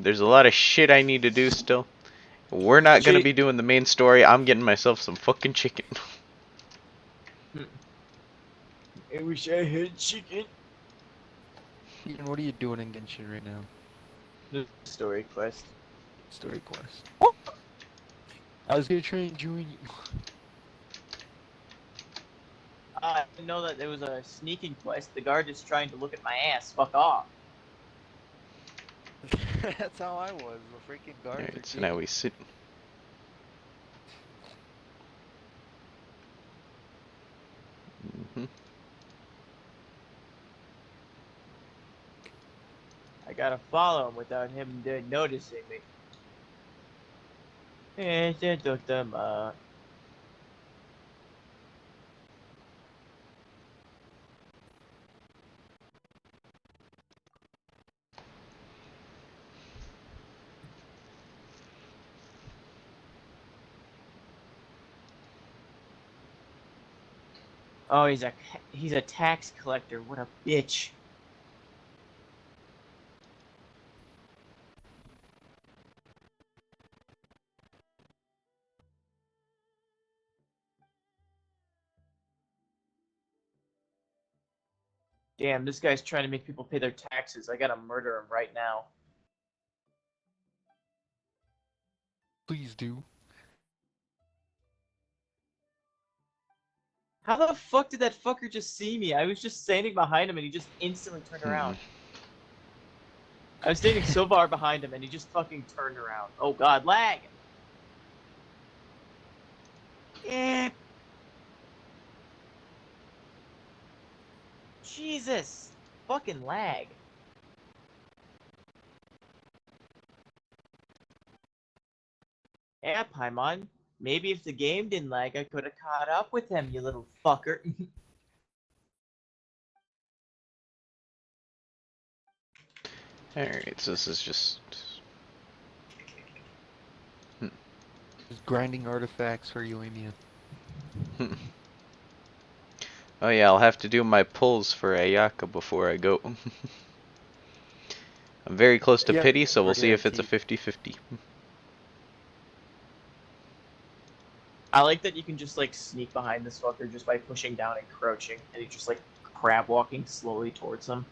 There's a lot of shit I need to do still. We're not gonna be doing the main story. I'm getting myself some fucking chicken. I wish I had chicken. Ian, what are you doing in Genshin right now? The story quest. Story quest. I was gonna try and join you. I didn't know that there was a sneaking quest. The guard is trying to look at my ass. Fuck off. That's how I was. The freaking guards are Alright, so gay. now we sit. Mm-hmm. I gotta follow him without him noticing me. Oh, he's a tax collector. What a bitch. Damn, this guy's trying to make people pay their taxes. I gotta murder him right now. Please do. How the fuck did that fucker just see me? I was just standing behind him and he just instantly turned around. I was standing so far behind him and he just fucking turned around. Oh god, lag! Eh. Jesus! Fucking lag. Yeah, Paimon. Maybe if the game didn't lag, I could have caught up with him, you little fucker. Alright, so this is just... Just grinding artifacts for you, Amian. Oh yeah, I'll have to do my pulls for Ayaka before I go. I'm very close to Yeah, pity, so we'll see if it's a RDIT. 50-50. I like that you can just like sneak behind this fucker just by pushing down and crouching, and he's just like crab walking slowly towards him.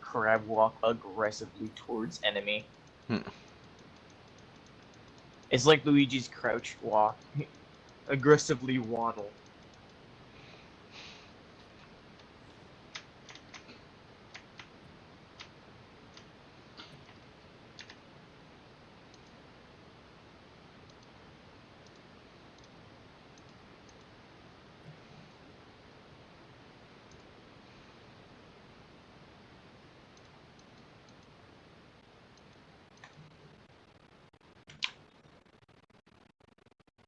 Crab walk aggressively towards enemy. It's like Luigi's crouch walk. Aggressively waddle.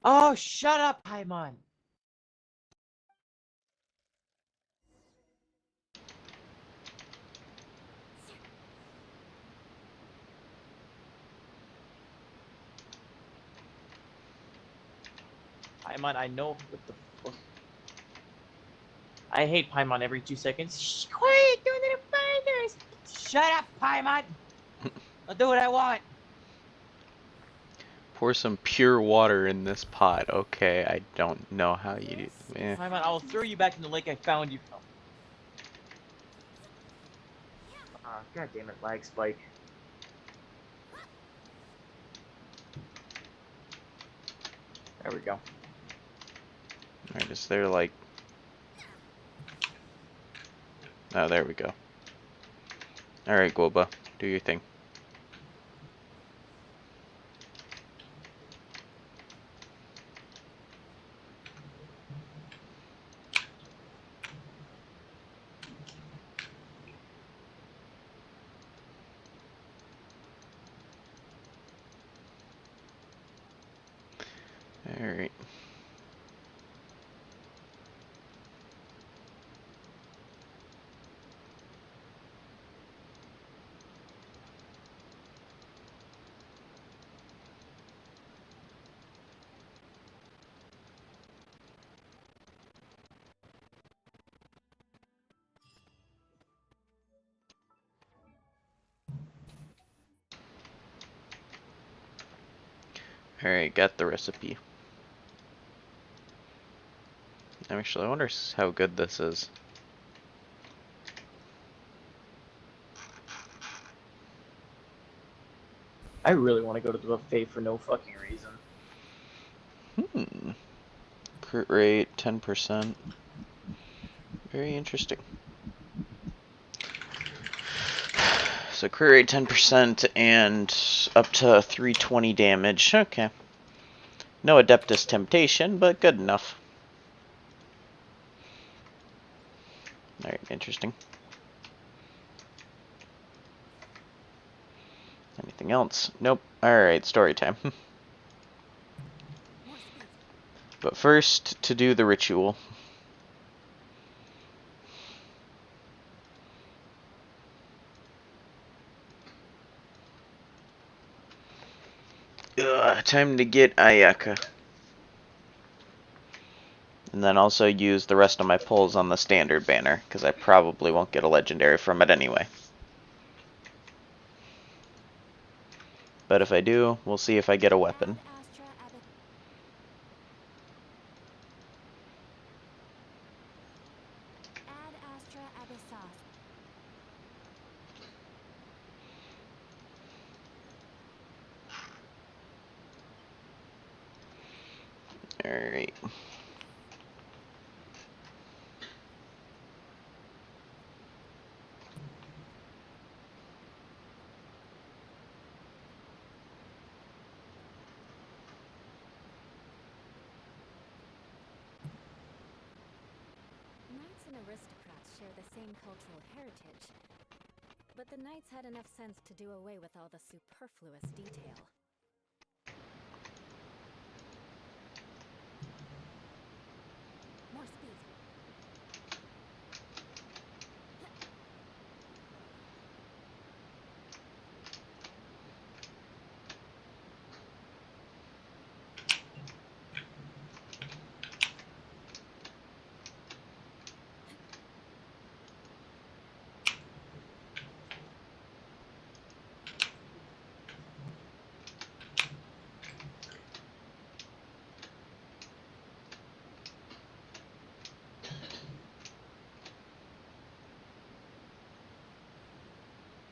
Oh, shut up, Paimon! Paimon, I know what the fuck. I hate Paimon every 2 seconds. Shh, quiet, don't let him find us! Shut up, Paimon! I'll do what I want! Pour some pure water in this pot. Okay, I don't know how you do. Paimon, I will throw you back in the lake I found you from. Ah, god damn it, lag spike. There we go. Alright, is there like... Oh, there we go. Alright, Goba, do your thing. Alright. Alright, got the recipe. Actually, I wonder how good this is. I really want to go to the buffet for no fucking reason. Crit rate, 10%. Very interesting. So crit rate 10% and up to 320 damage. Okay. No Adeptus Temptation, but good enough. Alright, interesting. Anything else? Nope. Alright, story time. But first, to do the ritual. Time to get Ayaka. And then also use the rest of my pulls on the standard banner, because I probably won't get a legendary from it anyway. But if I do, we'll see if I get a weapon. Alright. Knights and aristocrats share the same cultural heritage, but the knights had enough sense to do away with all the superfluous detail. More speed.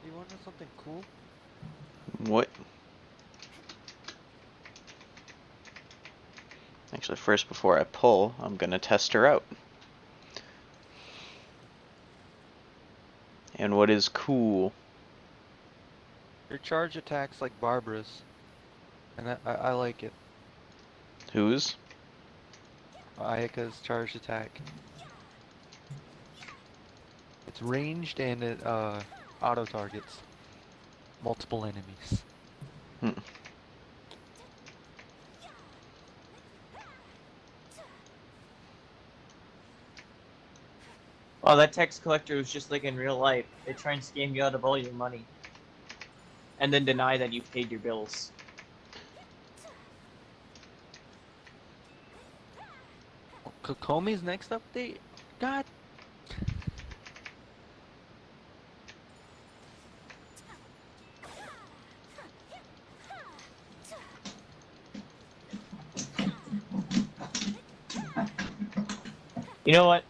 You want to know something cool? What? Actually, first, before I pull, I'm gonna test her out. And what is cool? Your charge attacks like Barbara's, and I like it. Whose? Ayaka's charged attack. It's ranged and it auto targets multiple enemies. Hmm. Oh, that tax collector was just like in real life. They try and scam you out of all your money. And then deny that you paid your bills. Kokomi's next update? God. You know what?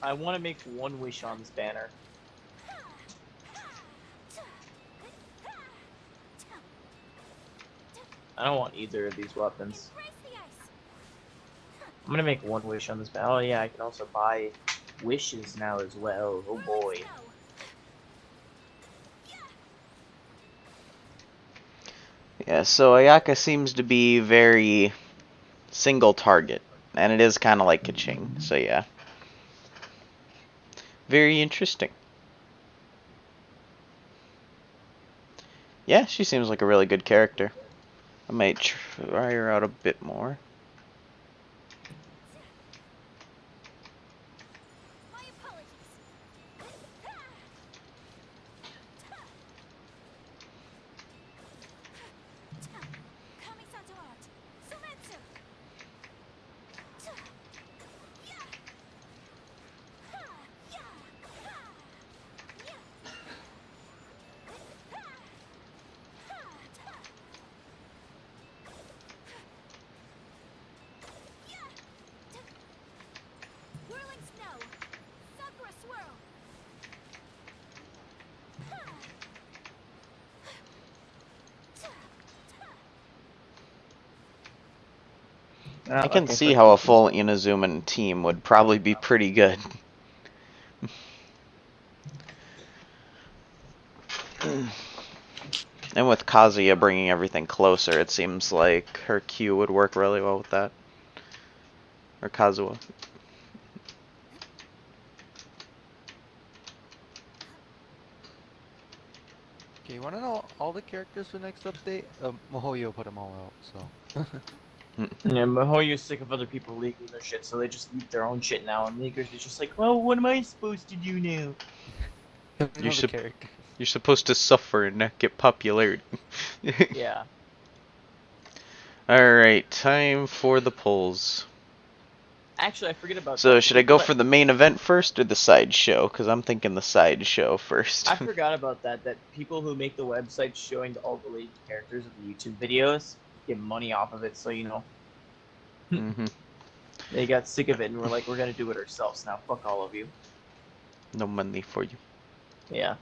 I want to make one wish on this banner. I don't want either of these weapons. I'm gonna make one wish on this banner. Oh yeah, I can also buy wishes now as well. Oh boy. Yeah, so Ayaka seems to be very single target. And it is kind of like Kaching, so yeah. Very interesting. Yeah, she seems like a really good character. I might try her out a bit more. Oh, I can okay, see for how a the full Inazuma team would probably be pretty good. And with Kazuya bringing everything closer, it seems like her Q would work really well with that. Or Kazuha. Okay, you wanna know all the characters for next update? Mihoyo put them all out, so. Yeah, Mihoyo's sick of other people leaking their shit, so they just leak their own shit now, and leakers are just like, well, what am I supposed to do now? Know the characters. You're supposed to suffer and not get popularity. Yeah. Alright, time for the polls. Actually, I forget about So, that. should I go for the main event first or the side show? Because I'm thinking the side show first. I forgot about that. That people who make the website showing all the leaked characters of the YouTube videos get money off of it. So hmm they got sick of it and were like, "We're gonna do it ourselves now. Fuck all of you." No money for you. Yeah.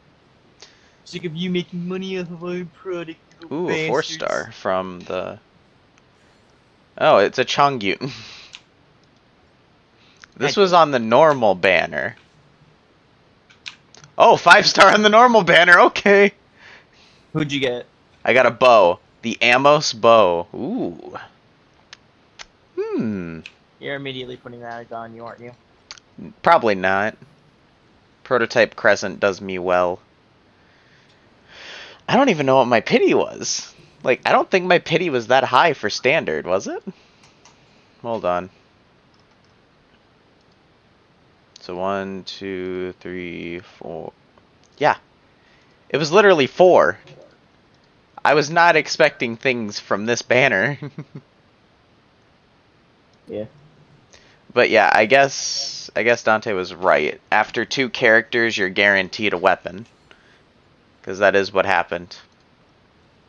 Sick of you making money off of our product, you Ooh, a bastards. 4-star from the... Oh, it's a Chongyun. This was on the normal banner. Oh, 5-star on the normal banner, okay. Who'd you get? I got a bow. The Amos bow. Ooh. You're immediately putting that on you, aren't you? Probably not. Prototype Crescent does me well. I don't even know what my pity was. Like, I don't think my pity was that high for standard, was it? Hold on. So 1, 2, 3, 4. Yeah. It was literally 4. I was not expecting things from this banner. Yeah. But yeah, I guess Dante was right. After 2 characters, you're guaranteed a weapon. Because that is what happened.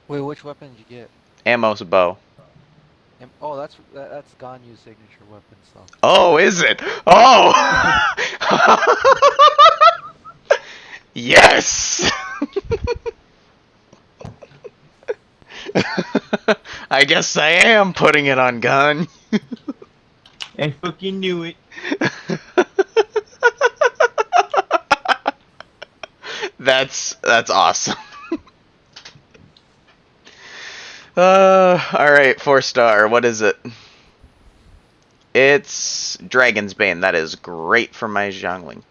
Wait, which weapon did you get? Amos bow. Oh, that's Ganyu's signature weapon, so. Oh, is it? Oh! Yes! I guess I am putting it on gun. I fucking knew it. That's awesome. Alright, 4-star. What is it? It's Dragon's Bane. That is great for my Zhongling.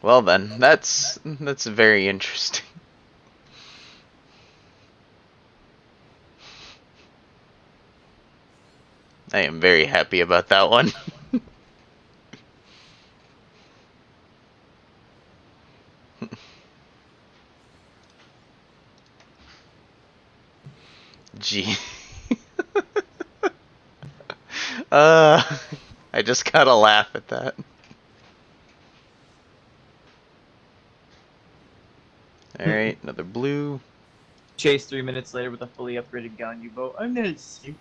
Well then, that's very interesting. I am very happy about that one. Gee. uh, I just gotta laugh at that. Alright, another blue. Chase 3 minutes later with a fully upgraded gun. You vote. I'm not sick.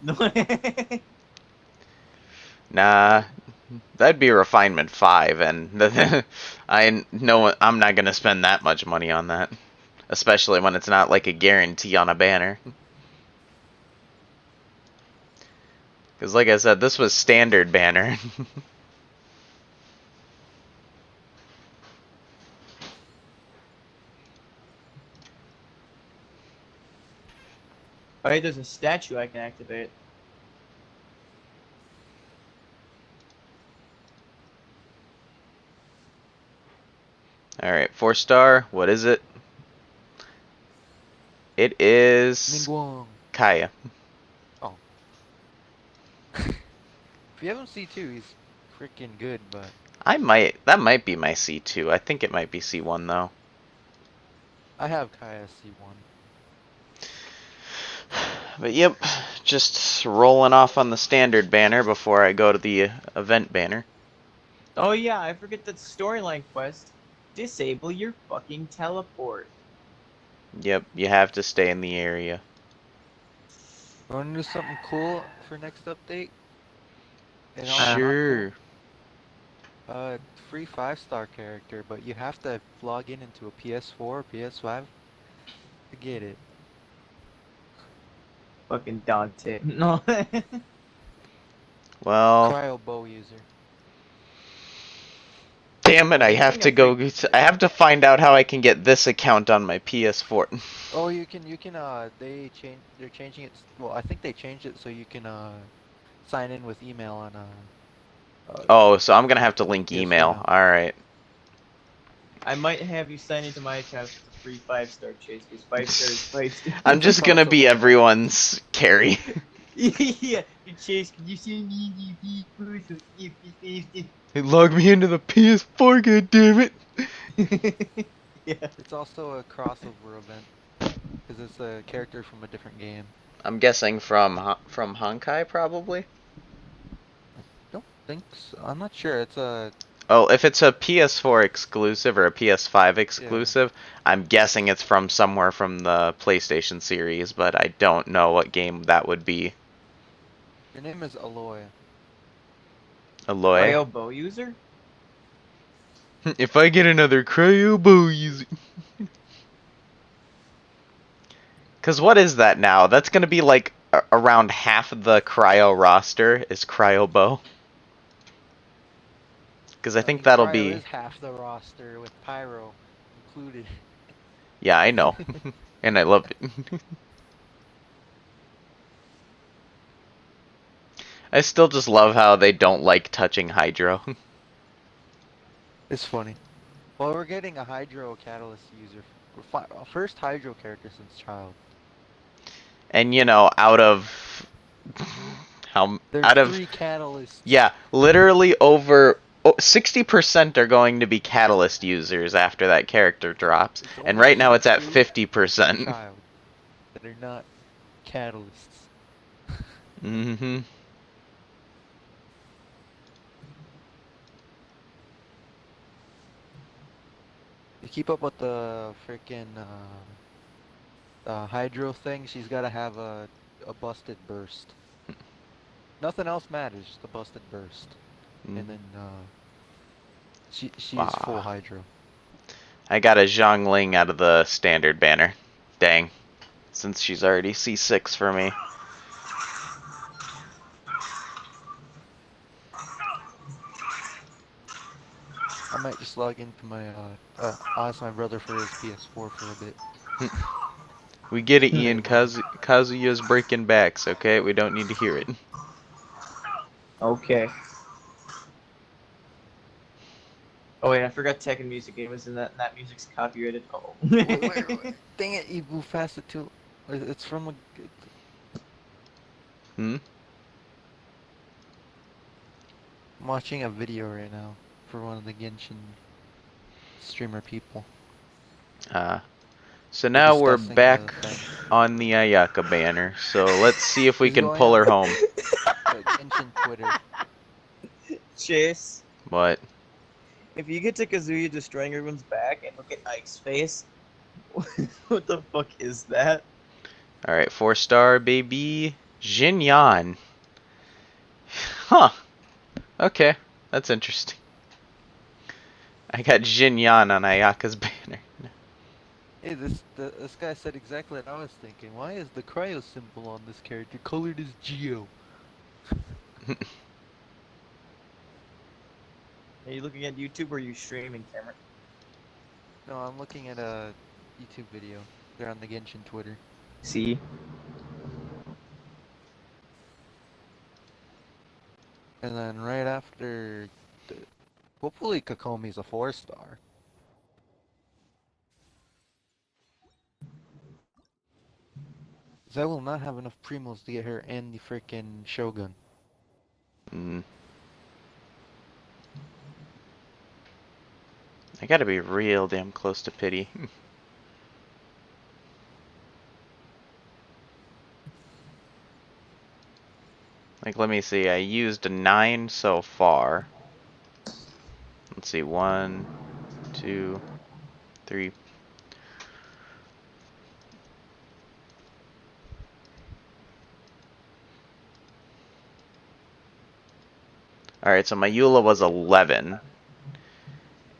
Nah, that'd be a refinement 5, and I know I'm not gonna spend that much money on that. Especially when it's not like a guarantee on a banner. Because like I said, this was standard banner. Alright, there's a statue I can activate. Alright, 4-star. What is it? It is Ningguang. Kaya. Oh. If you have him C2, he's freaking good, but. That might be my C2. I think it might be C1 though. I have Kaya C1. But yep, just rolling off on the standard banner before I go to the event banner. Oh yeah, I forget that storyline quest. Disable your fucking teleport. Yep, you have to stay in the area. Wanna do something cool for next update? And also not Sure. cool? Free 5-star character, but you have to log in into a PS4 or PS5 Forget it. Fucking Dante. No. Well, Cryo bow user. damn it, I One have thing to go. I have to find out how I can get this account on my PS4. Oh, you can they're changing it. Well, I think they changed it so you can sign in with email on Oh, so I'm gonna have to link PS4 email. now. Alright. I might have you sign into my account as a free 5-star chase, because 5 stars feisty. I'm It's a just gonna be crossover event. everyone's carry. Yeah, Chase, can you send me the first They logged me into the PS4, god damn it. Yeah. It's also a crossover event because it's a character from a different game. I'm guessing from Honkai, probably? Don't think so. I'm not sure. It's a Oh, if it's a PS4 exclusive or a PS5 yeah. exclusive, I'm guessing it's from somewhere from the PlayStation series, but I don't know what game that would be. Your name is Aloy. Aloy? Cryo bow user? If I get another cryo bow user. Because what is that now? That's going to be like around half of the cryo roster is cryo bow. Because I I think mean, that'll Cryo be. is half the roster with Pyro included. Yeah, I know. And I love it. I still just love how they don't like touching Hydro. It's funny. Well, we're getting a Hydro Catalyst user. First Hydro character since Child. And you know, out of how There's out of 3 Catalysts. yeah, literally over 60% are going to be Catalyst users after that character drops. It's And only right now it's at 2 in 50%. Child that are not Catalysts. Mhm. To keep up with the freaking Hydro thing, she's got to have a busted burst. Nothing else matters, just a busted burst. And then she is full Wow. Hydro. I got a Zhongling out of the standard banner. Dang. Since she's already C6 for me. I might just log into my ask my brother for his PS4 for a bit. We get it, Play Ian. with him. Kazuya's breaking backs, okay? We don't need to hear it. Okay. Oh wait, I forgot Tekken Music Game was in that, and that music's copyrighted. Oh. Wait. Dang it, you moved faster too. It's from a. Hmm? I'm watching a video right now for one of the Genshin streamer people. So They're now we're discussing the back thing. on the Ayaka banner. So let's see if we He's can going pull on her home. Genshin Twitter. Chase, What? if you get to Kazuya destroying everyone's back and look at Ike's face, what the fuck is that? Alright, 4-star, baby. Jinyan. Huh. Okay. That's interesting. I got Jinyan on Ayaka's banner. Hey, this guy said exactly what I was thinking. Why is the cryo symbol on this character colored as Geo? Are you looking at YouTube or are you streaming, Cameron? No, I'm looking at a YouTube video. They're on the Genshin Twitter. See? And then right after, hopefully Kokomi's a 4-star. 'Cause I will not have enough primos to get her and the freaking Shogun. Mm. I gotta be real damn close to pity. Like, let me see. I used 9 so far. Let's see. 1, 2, 3. Alright, so my Eula was 11.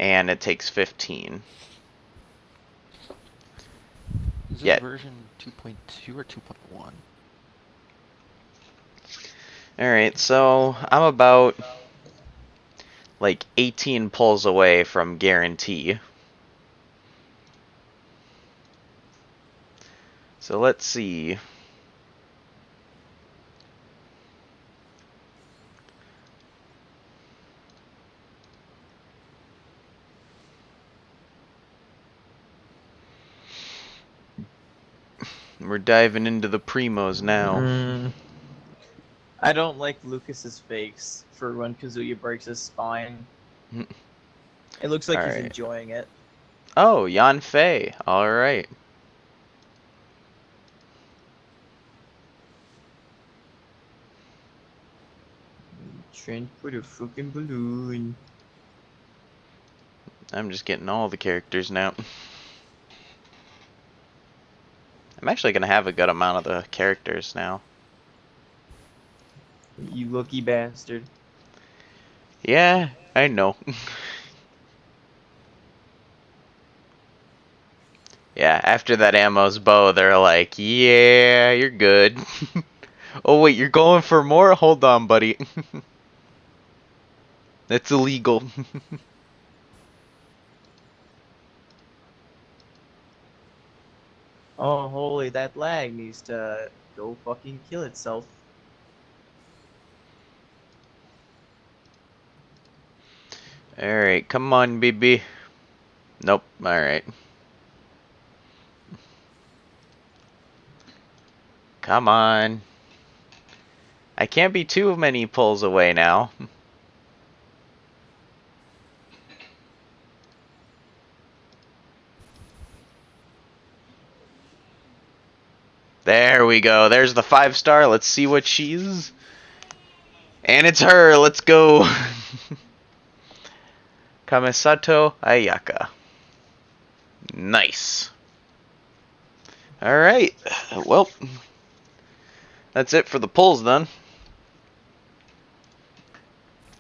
And it takes 15. Is this Yeah. version 2.2 or 2.1? Alright, so I'm about like 18 pulls away from guarantee. So let's see. We're diving into the primos now. I don't like Lucas's face for when Kazuya breaks his spine. It looks like he's Alright. enjoying it. Oh, Yan Fei. Alright. Trying to put a fucking balloon. I'm just getting all the characters now. I'm actually going to have a good amount of the characters now. You lucky bastard. Yeah, I know. Yeah, after that Ammo's bow, they're like, yeah, you're good. Oh, wait, you're going for more? Hold on, buddy. That's illegal. Oh, holy, that lag needs to go fucking kill itself. Alright, come on, baby. Nope, alright. Come on. I can't be too many pulls away now. There we go. There's the 5-star. Let's see what she's. And it's her. Let's go. Kamesato Ayaka. Nice. Alright. Well, that's it for the pulls then.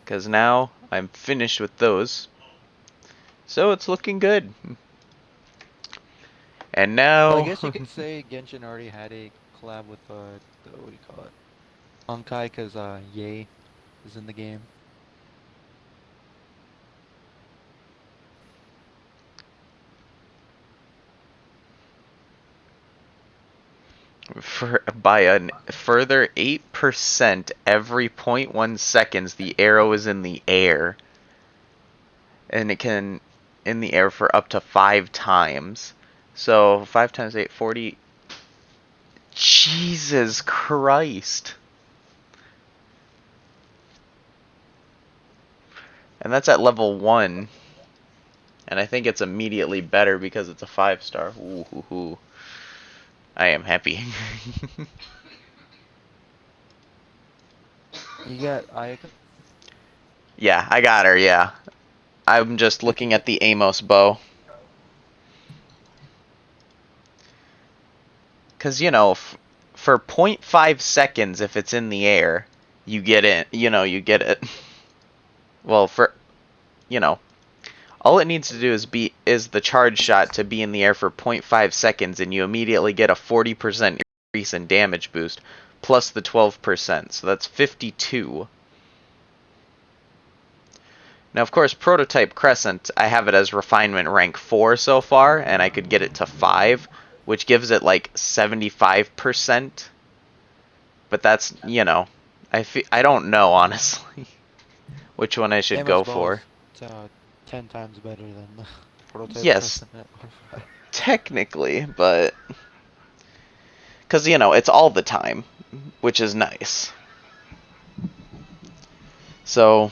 Because now I'm finished with those. So it's looking good. And now... Well, I guess you could say Genshin already had a collab with the what do you call it? Honkai, because Yay is in the game. by a further 8% every 0.1 seconds, the arrow is in the air. And it can in the air for up to 5 times. So 5 times 8, 40. Jesus Christ. And that's at level 1. And I think it's immediately better because it's a 5-star. Ooh, hoo, hoo. I am happy. You got Ayaka? Yeah, I got her, yeah. I'm just I think looking at the Amos bow. Because, you know, for 0.5 seconds, if it's in the air, you get it. You know, you get it. Well, for, you know, all it needs to do is the charge shot to be in the air for 0.5 seconds, and you immediately get a 40% increase in damage boost, plus the 12%, so that's 52. Now, of course, Prototype Crescent, I have it as Refinement rank 4 so far, and I could get it to 5, which gives it like 75%. But that's, you know, I don't know, honestly, which one I should Amos go Bow for. is 10 times better than the Prototype Yes, Crescent at 1.5. technically, but... Because, you know, it's all the time, which is nice. So,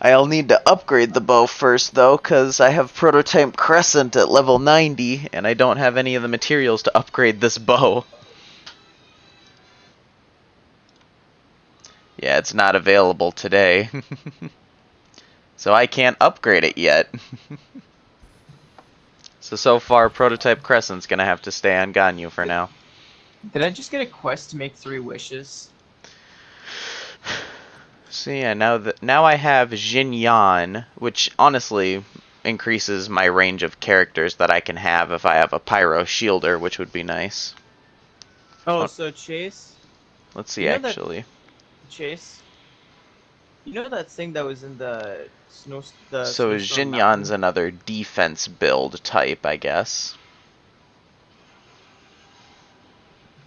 I'll need to upgrade the bow first, though, because I have Prototype Crescent at level 90, and I don't have any of the materials to upgrade this bow. Yeah, it's not available today. So I can't upgrade it yet. So far, Prototype Crescent's gonna have to stay on Ganyu for now. Did I just get a quest to make 3 wishes? So yeah, now I have Jin Yan, which honestly increases my range of characters that I can have if I have a pyro shielder, which would be nice. Oh, Oh. so Chase, Let's see, you know that actually. Chase, you know that thing that was in the So snowstorm Xinyan's mountain? another defense build type, I guess.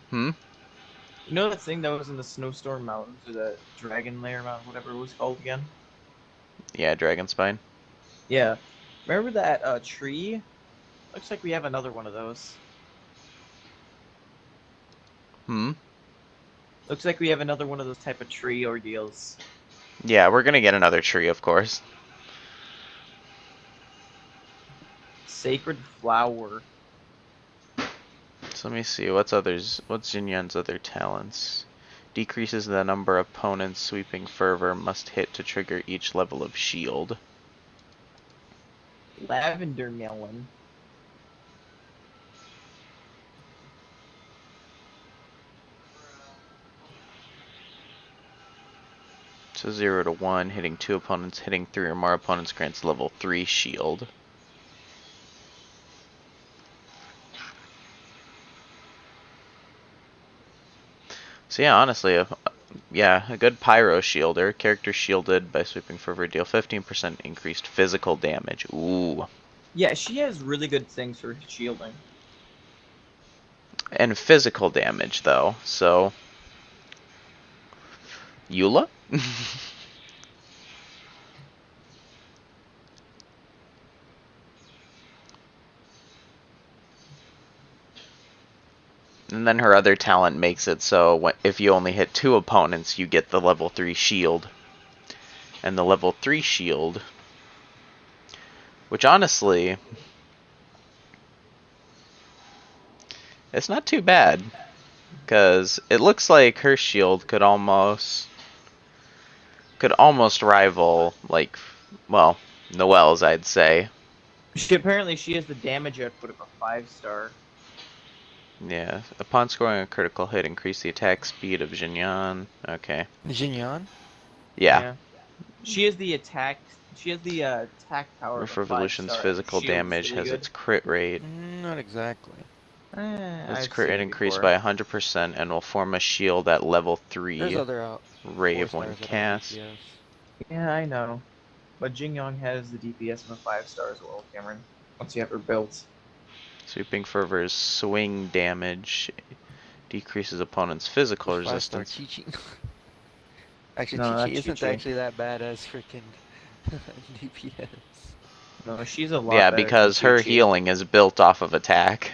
Hmm? You know that thing that was in the snowstorm mountains or the dragon lair mountain, whatever it was called again? Yeah, Dragonspine. Yeah. Remember that tree? Looks like we have another one of those. Hmm? Looks like we have another one of those type of tree ordeals. Yeah, we're gonna get another tree, of course. Sacred flower. So let me see, what's Xinyan's other talents? Decreases the number of opponents sweeping fervor must hit to trigger each level of shield. Lavender melon. So 0 to 1, hitting 2 opponents, hitting 3 or more opponents grants level 3 shield. So yeah, honestly, a good pyro shielder. Character shielded by sweeping fervor deal 15% increased physical damage. Ooh. Yeah, she has really good things for shielding. And physical damage though. So Eula? And then her other talent makes it so if you only hit 2 opponents, you get the level 3 shield. And the level 3 shield, which honestly, it's not too bad. Because it looks like her shield could almost rival, like, well, Noelle's, I'd say. Apparently she has the damage output of a 5-star. Yeah. Upon scoring a critical hit, increase the attack speed of Jinyan. Okay. Jinyan? Yeah. Yeah. She has the attack. She has the attack power of Roof a five Revolution's star, and her physical shield is damage really has good. its crit rate. Not exactly. Its I've crit seen rate it increased before. by 100% and will form a shield at level There's 3 other 4 rave when stars that have cast. DPS. Yeah, I know. But Jing Yong has the DPS of a 5-star as well, Cameron. Once you have her built. Sweeping Fervor's swing damage decreases opponent's physical Who's 5-star resistance. Chi-Chi? Actually, No, Chi-Chi not isn't Chi-Chi. actually that bad as freaking DPS. No, she's a lot Yeah, better than because her Chi-Chi. healing is built off of attack.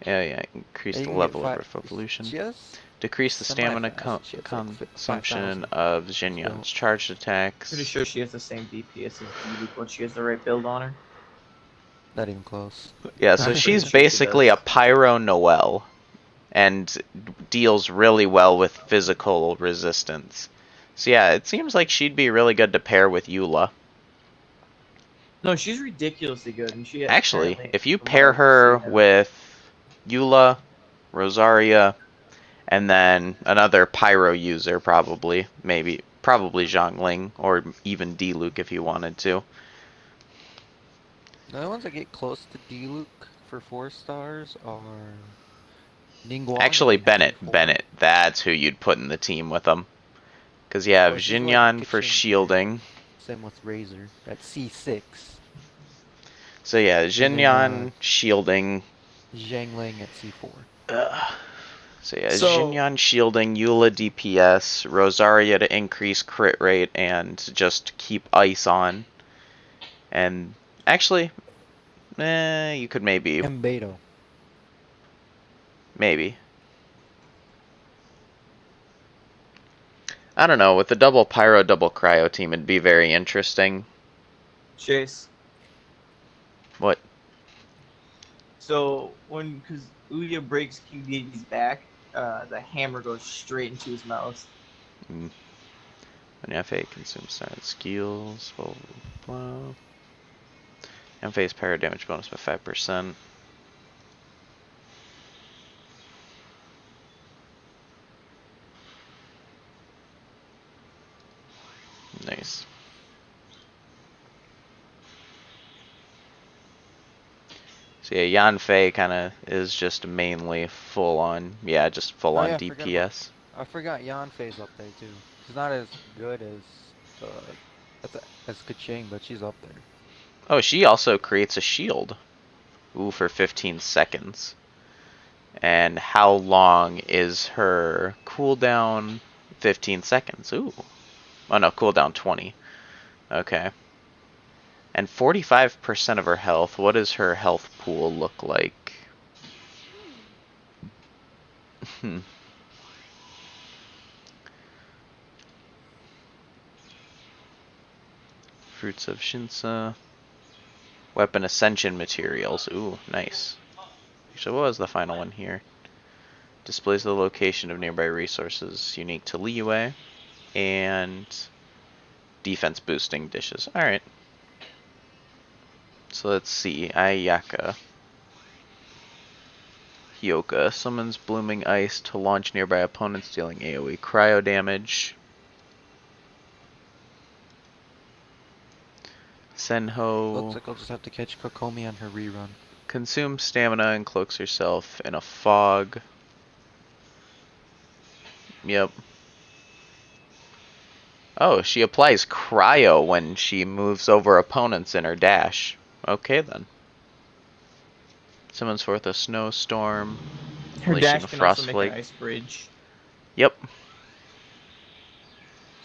Yeah, increase Yeah, you the can get level of 5. Rift Evolution. She has Decrease the stamina semi-fast. She has like consumption 5,000. of So Xinyan's charged Pretty attacks. sure she has the same DPS as D-Luke when she has the right build on her. not even close. Yeah, so I'm pretty she's sure she basically a does. Pyro Noelle and deals really well with physical resistance. So yeah, it seems like she'd be really good to pair with Eula. No, she's ridiculously good, and she Actually, apparently, if you from what pair I've just her seen, has with Eula, Rosaria, and then another Pyro user, probably Zhongling, or even D-Luke if you wanted to. The only ones that get close to D-Luke for 4 stars are Ningguang Actually, at Bennett, C4. that's who you'd put in the team with them. Because you have Or she's like Xinyan for kitchen there. shielding. Same with Razor at C6. So yeah, And then Xinyan shielding. Zhangling at C4. So yeah, so. Xinyan shielding, Eula DPS, Rosaria to increase crit rate and just keep ice on. And actually, you could maybe. And Beto. Maybe. I don't know, with the double Pyro, double Cryo team, it'd be very interesting. Chase. What? So because Uya breaks King Deity's back, the hammer goes straight into his mouth. When FA consumes silent skills, blah blah blah. FA's pyro damage bonus by 5%. Nice. So yeah, Yanfei kind of is just mainly full on, yeah, just full Oh on yeah, DPS. I forgot Yanfei's up there too. She's not as good as as Kaching, but she's up there. Oh, she also creates a shield. Ooh, for 15 seconds. And how long is her cooldown? 15 seconds. Ooh. Oh no, cooldown 20. Okay. And 45% of her health. What does her health pool look like? Hmm. Fruits of Shinsa. Weapon Ascension materials. Ooh, nice. Actually, what was the final one here? Displays the location of nearby resources unique to Liyue. And defense boosting dishes. Alright. So let's see. Ayaka. Hyoka summons Blooming Ice to launch nearby opponents, dealing AoE cryo damage. Looks Senho like I'll just have to catch Kokomi on her rerun. consumes stamina and cloaks herself in a fog. Yep. Oh, she applies cryo when she moves over opponents in her dash. Okay then. Summons forth a snowstorm, Her unleashing dash a can also frost make an flake. ice bridge. Yep.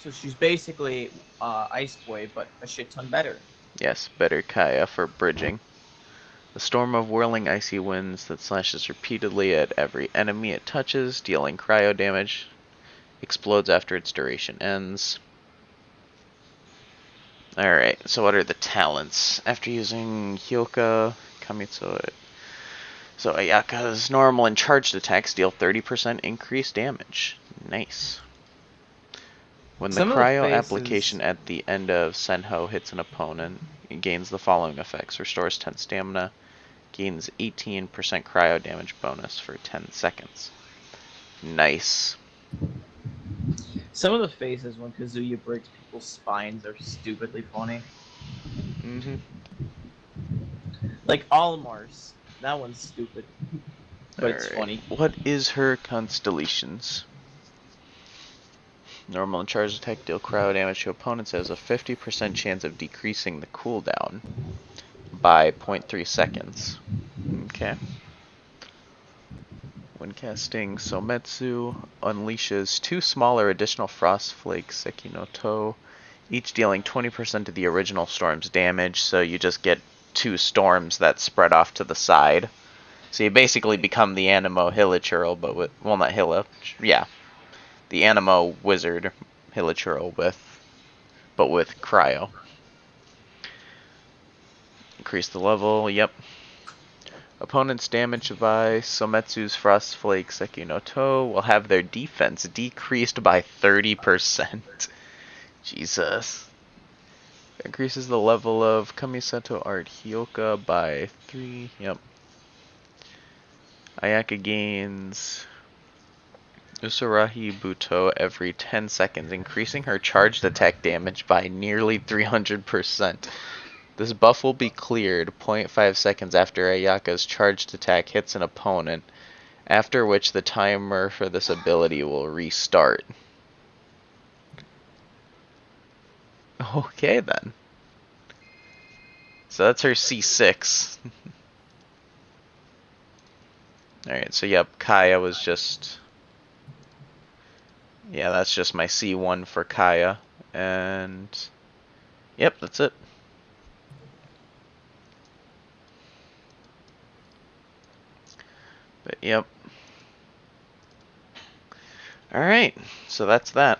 So she's basically Ice Boy, but a shit ton better. Yes, better Kaya for bridging. A storm of whirling icy winds that slashes repeatedly at every enemy it touches, dealing cryo damage. Explodes after its duration ends. Alright, so what are the talents? After using Hyoka, Kamitsu. So Ayaka's normal and charged attacks deal 30% increased damage. Nice. When the Some of the cryo faces. application at the end of Senho hits an opponent, it gains the following effects. Restores 10 stamina, gains 18% cryo damage bonus for 10 seconds. Nice. Some of the faces when Kazuya breaks people's spines are stupidly funny. Mm-hmm. Like Olimar's. That one's stupid, but it's Alright. funny. What is her constellations? Normal and charged attack deal cryo damage to opponents has a 50% chance of decreasing the cooldown by zero point 0.3 seconds. Okay. When casting Sometsu, unleashes two smaller additional Frost Flakes, Seki no To, each dealing 20% of the original storm's damage, so you just get two storms that spread off to the side. So you basically become the Animo Hilichurl, but with, well, not Hila, yeah, the Animo Wizard Hilichurl but with Cryo. Increase the level, yep. Opponents damaged by Sometsu's Frost Flake Seki no To will have their defense decreased by 30%. Jesus. Increases the level of Kamisato Art Hyoka by 3. Yep. Ayaka gains Usurahi Buto every 10 seconds, increasing her charged attack damage by nearly 300%. This buff will be cleared zero point 0.5 seconds after Ayaka's charged attack hits an opponent, after which the timer for this ability will restart. Okay then. So that's her C6. Alright, so yep, Kaya was just... Yeah, that's just my C1 for Kaya. And... Yep, that's it. But yep. Alright, so that's that.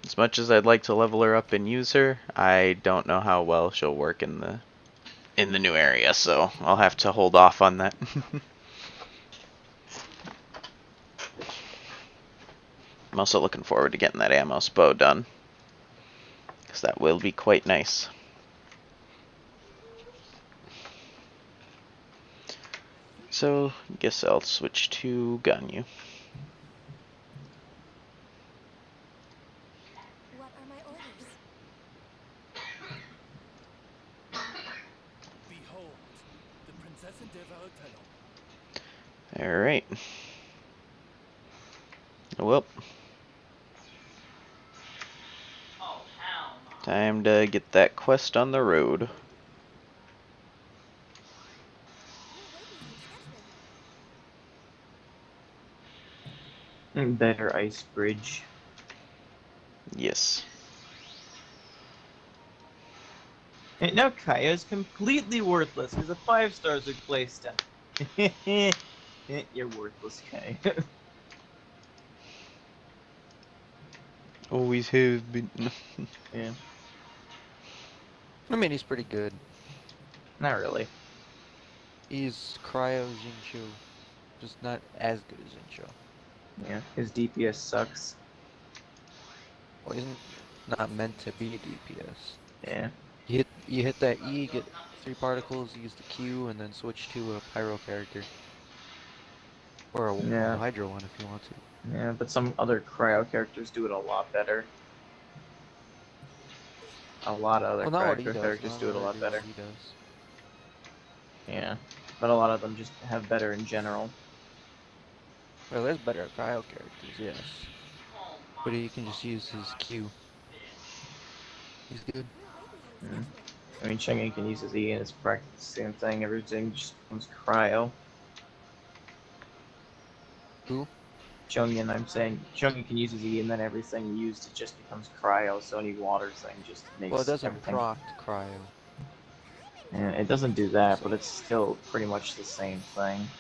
As much as I'd like to level her up and use her, I don't know how well she'll work in the new area, so I'll have to hold off on that. I'm also looking forward to getting that Amos bow done, because that will be quite nice. So, guess I'll switch to Ganyu. What are my Alright. Well. Time to get that quest on the road. Better ice bridge. Yes. And now Kaya's completely worthless because the 5 stars we placed him. You're worthless, Kaya. Always have been. Yeah, I mean, he's pretty good. not really. He's Cryo Jinchu, just not as good as Jincho. Yeah, his DPS sucks. Well, isn't not meant to be DPS. Yeah. You hit that E, get 3 particles, use the Q, and then switch to a Pyro character. Or a Yeah. Hydro one if you want to. Yeah, but some other cryo characters do it a lot better. A lot of other Well, not what he cryo does, characters not do it a lot whatever what better. he does. Yeah, but a lot of them just have better in general. Well, there's better Cryo characters, yes. But he can just use his Q. He's good. Mm. I mean, Chang'e can use his E and it's practically the same thing. Everything just becomes cryo. Who? Chungin, I'm saying, Chungin can use his E and then everything used it just becomes cryo, so any water thing just Well, it makes doesn't everything. proc Cryo. And it doesn't do that, but So, it's still pretty much the same thing.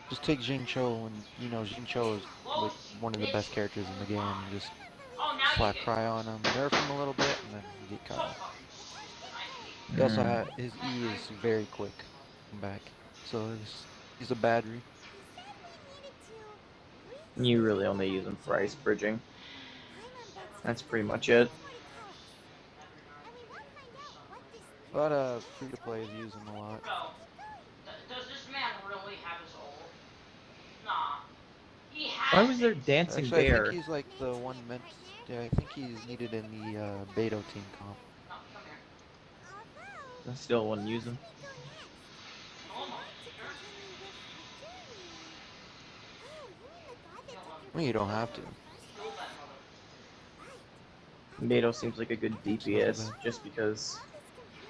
just take Jincho, and you know Jincho is like one of the best characters in the game, and just slap Cryo on him, nerf him a little bit, and then you get Kyle. He also Mm. his E is very quick. Come back. So he's a battery. You really only use them for ice bridging. That's pretty much it. A lot of free to plays use him a lot. Why was there dancing Actually, I think bear? he's like the one meant. Yeah, I think he's needed in the Beto team comp. I still wouldn't use them. I mean, you don't have to. Nato seems like a good It's not too DPS bad. just because,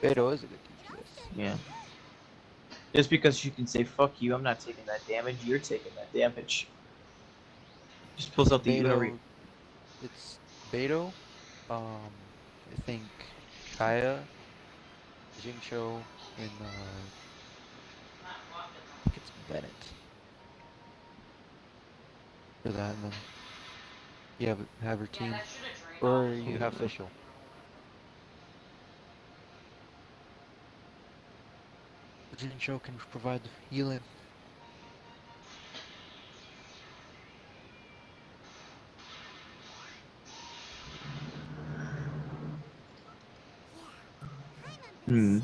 Beto is a good DPS. yeah. Just because she can say, fuck you, I'm not taking that damage, you're taking that damage. Just pulls out the Unari. Beto, it's Beto. I think Kaya, Jingcho, and I think it's Bennett for that, and then you have her team, or you have Fischl. Jingcho can provide the healing. Hmm.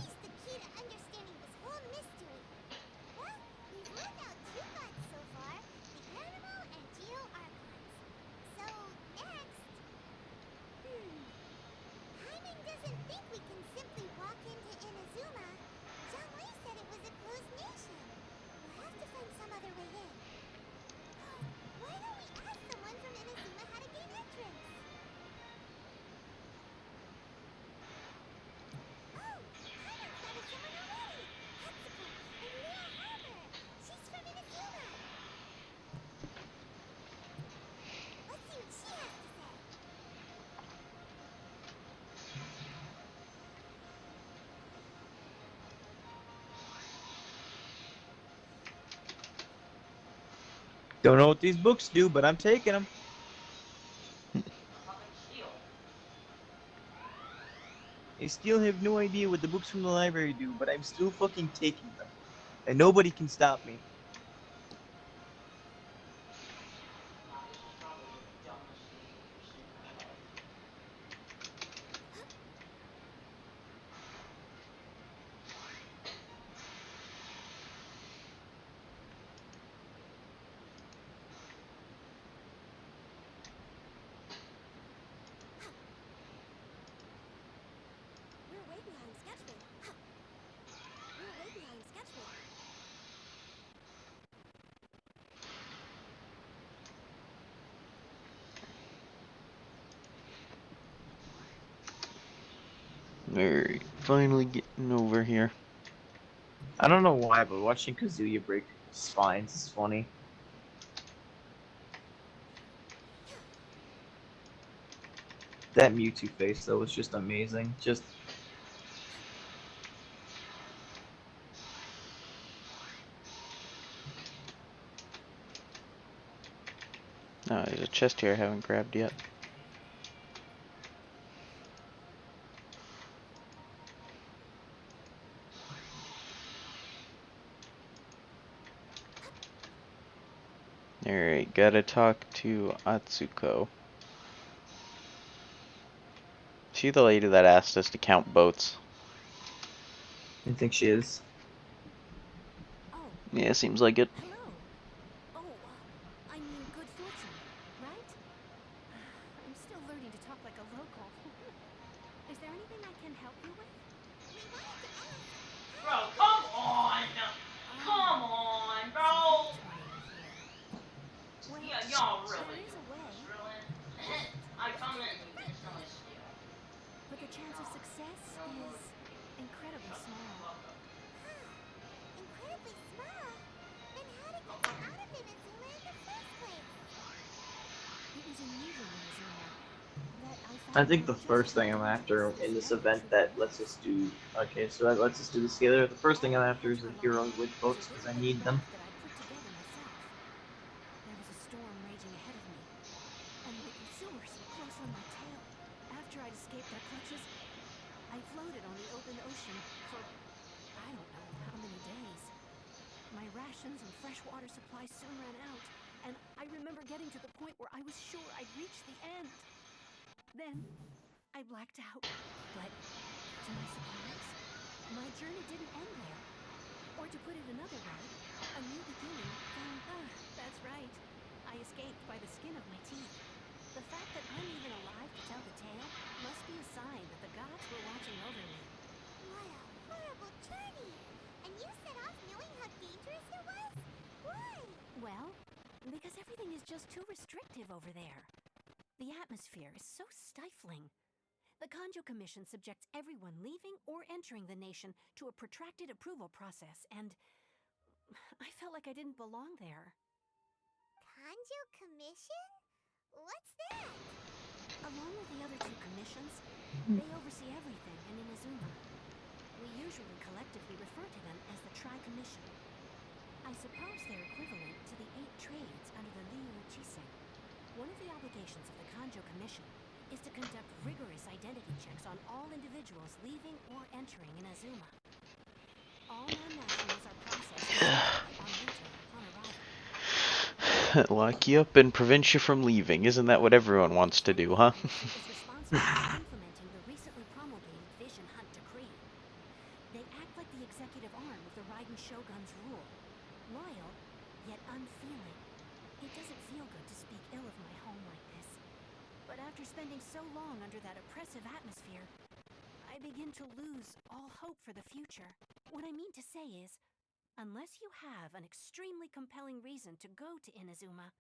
Doesn't think we can simply walk into Inazuma. Jean-Louis said it was a closed nation. We'll have to find some other way in. Why don't we ask someone from Inazuma how to gain entrance? Oh, Paimon spotted someone already! Hatsuko, Aurora Harbor! She's from Inazuma! Let's see what she has to say. Don't know what these books do, but I'm taking them. I still have no idea what the books from the library do, but I'm still fucking taking them. And nobody can stop me. We're way behind schedule. Alright, finally getting over here. I don't know why, but watching Kazuya break spines is funny. That Mewtwo face though was just amazing. Just No, there's a chest here I haven't grabbed yet. Alright, gotta talk to Atsuko. She the lady that asked us to count boats. I think she is. Oh, Yeah, seems like it. hello. Oh, I mean good fortune, right? I'm still learning to talk like a local. Is there anything I can help you with? We wanted to ask, Bro, how did you come get to on! Inazuma? Come on, So bro! that's why you're here. Well, Yeah, y'all there really is a doing way, this, really? Right. I Let's come do in it and the you fun instantly way. steal. but the chance of success is incredibly small. Incredibly small. Then how to get you out of Inazuma in the first place? It was in leaving Inazuma that I I found think out the just first how thing I'm dangerous after this in this method event truly that lets was. us do so lets us do this together. The first thing All I'm I after had is to the rely Heroes on Witch was a books because little I bit of need them. luck that I'd put together myself. There was a storm raging ahead of me, and the pursuers were close on my tail. After I'd escaped their clutches, I floated on the open ocean for I don't know how many days. My rations and fresh water supply soon ran out, and I remember getting to the point where I was sure I'd reached the end. Then I blacked out, but to my surprise, my journey didn't end there. Or to put it another way, a new beginning found. That's right. I escaped by the skin of my teeth. The fact that I'm even alive to tell the tale must be a sign that the gods were watching over me. What a horrible journey! And you set off knowing how dangerous it was? Why? Well, because everything is just too restrictive over there. The atmosphere is so stifling. The Kanjo Commission subjects everyone leaving or entering the nation to a protracted approval process, and I felt like I didn't belong there. Kanjo Commission? What's that? Along with the other two commissions, they oversee everything in Inazuma. We usually collectively refer to them as the Tri-Commission. I suppose they're equivalent to the 8 trades under the Liu Chiseng. One of the obligations of the Kanjo Commission is to conduct rigorous identity checks on all individuals leaving or entering Inazuma. All non-nationals are processed separately on winter upon arrival. Lock you up and prevent you from leaving. Isn't that what everyone wants to do, huh? Commission is responsible for implementing the recently promulgated Vision Hunt Decree. They act like the executive arm of the Raiden Shogun's rule. Loyal, yet unfeeling. It doesn't feel good to speak ill of my home like this. But after spending so long under that oppressive atmosphere, I begin to lose all hope for the future. What I mean to say is, unless you have an extremely compelling reason to go to Inazuma,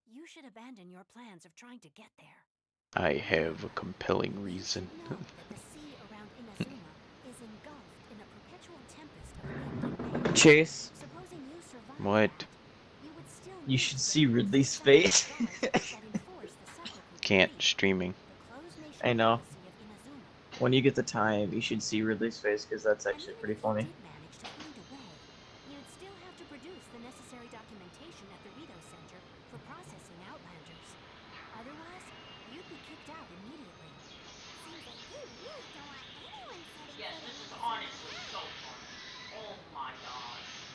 you should abandon your plans of trying to get there. I have a compelling You reason. should know that the sea around Inazuma is engulfed in a perpetual tempest of wind and wave. Chase, Supposing you survive What? that, you would still you need should to get see past the Ridley's samurai face. guards that enforce the seppuku Can't decree, streaming. the closed nation I know. policy of Inazuma. When you get the time, you should see Ridley's face because that's And actually even pretty if you funny. did manage to find a way, you'd still have to produce the necessary documentation at the Rito Center for processing Outlanders. Otherwise, you'd be kicked out immediately. Seems like they really don't want anyone setting Yes, foot in this is Inazuma, honestly huh? so fun. Oh my gosh.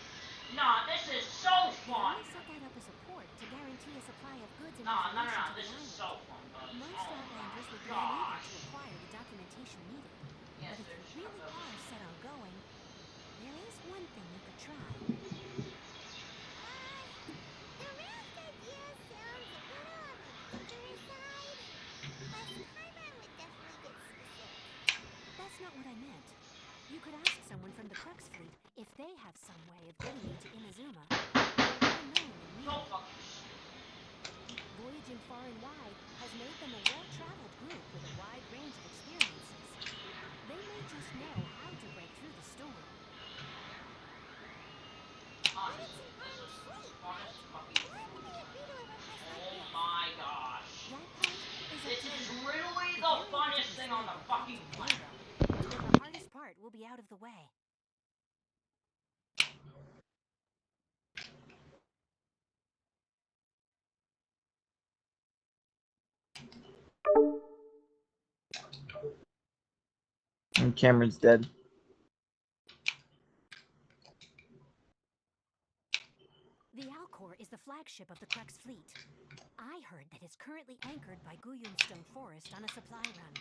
Nah, this is so They fun. only set that up as a port to guarantee a supply of goods and Nah, no, no, information no, to the this is island. so fun, guys. Most Oh my Outlanders would be unable gosh. to acquire the documentation needed. Yes, But if you there's really are set on going, there is one thing you could try. The raft idea sounds a little on the dangerous side. Plus, Paimon would definitely get seasick. That's not what I meant. You could ask someone from the Crux Fleet if they have some way of getting you to Inazuma. They're well known and so near. fucking stupid. Voyaging far and wide has has made them a well-traveled group with a wide range of experiences. They may just know how to break through the storm. But it's an armed fleet, right? Why would they agree to a request like Oh this? my gosh. That part is up This to is you. literally If the you're able to funnest thing on persuade the their fucking captain, planet. Beto, then the hardest part will be out of the way. And Cameron's dead. The Alcor is the flagship of the Crux fleet. I heard that it's currently anchored by Guyunstone Forest on a supply run.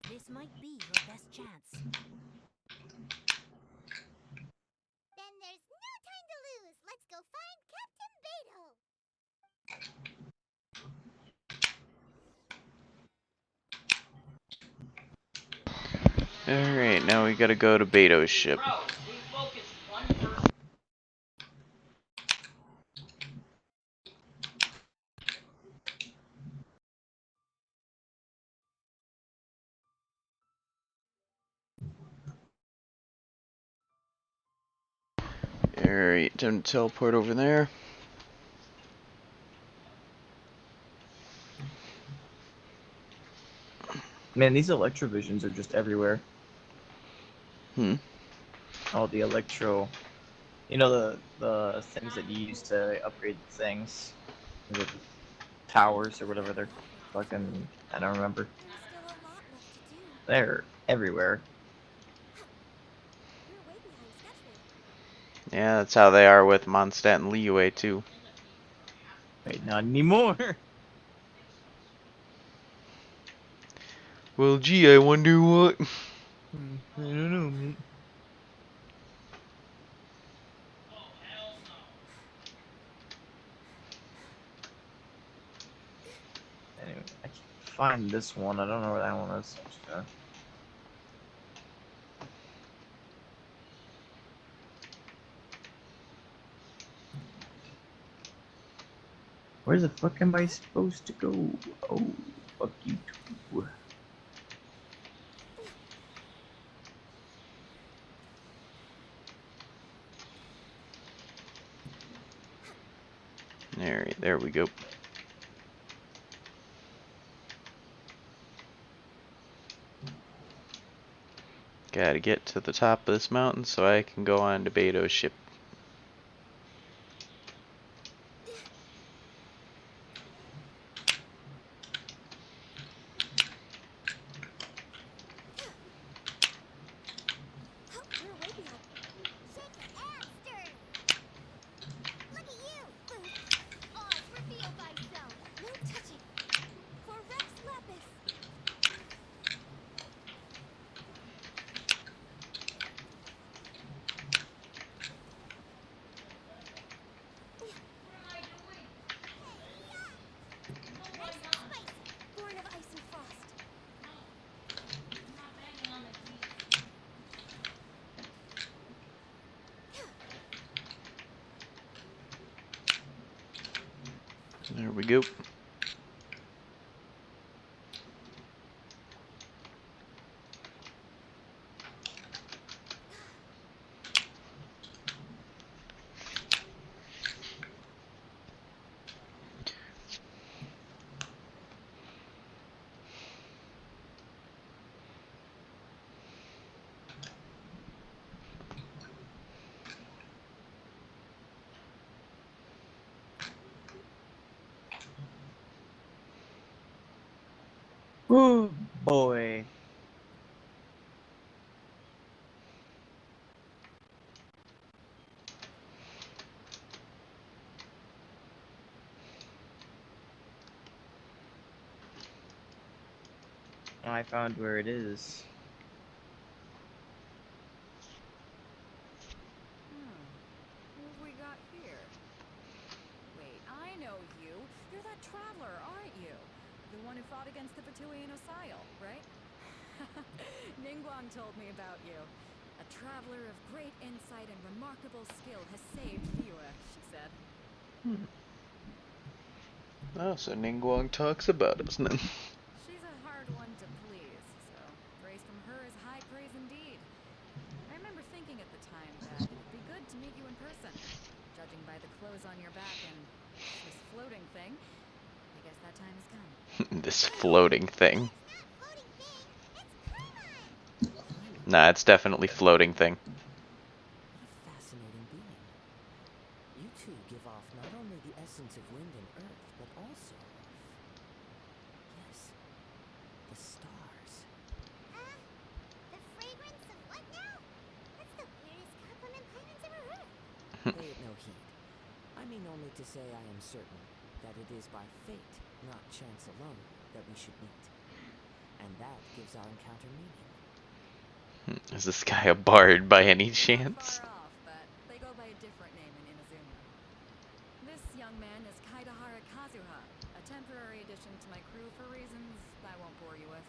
This might be your best chance. Then there's no time to lose. Let's go find Captain Beto. Alright, now we gotta go to Beto's ship. Bro, we focus one person. Alright, time to teleport over there. Man, these electrovisions are just everywhere. All the electro, you know, the things that you use to upgrade things, the towers or whatever they're fucking. I don't remember. There's still a lot left to do. They're everywhere. We're way behind schedule. Yeah, that's how they are with Mondstadt and Liyue too. Wait, not anymore. Well, gee, I wonder what. I don't know, mate. Anyway, I can't find this one. I don't know where that one is. I'm just gonna... Where the fuck am I supposed to go? Oh, fuck you too. Alright, there we go. Gotta get to the top of this mountain so I can go on to Beto's ship. We're way behind. Shaken and stirred. Look at you. Oz, reveal thyself. No touching. For Rex Lapis. Rex Spicy, born of ice and frost. There we go. Oh boy. I found where it is. What have we got here? Wait, I know you. You're that traveler, aren't you? The one who fought against the Fatui and Osile, right? Ningguang told me about you. A traveler of great insight and remarkable skill has saved Liyue, she said. Oh, so Ningguang talks about us then. She's a hard one to please, so praise from her is high praise indeed. I remember thinking at the time that it'd be good to meet you in person. Judging by the clothes on your back and this floating thing, I guess that time has come. This floating thing. It's not floating thing. It's Paimon. Nah, it's definitely floating thing. What a fascinating being. You two give off not only the essence of wind and earth, but also of... yes, the stars. The fragrance of what now? That's the weirdest compliment Paimon's ever heard. Pay it no heed. I mean only to say I am certain that it is by fate, not chance alone, that we should meet. And that gives our encounter meaning. Is this guy a bard by any Not chance? far off, but they go by a different name in Inazuma. This young man is Kaidahara Kazuha, a temporary addition to my crew for reasons I won't bore you with.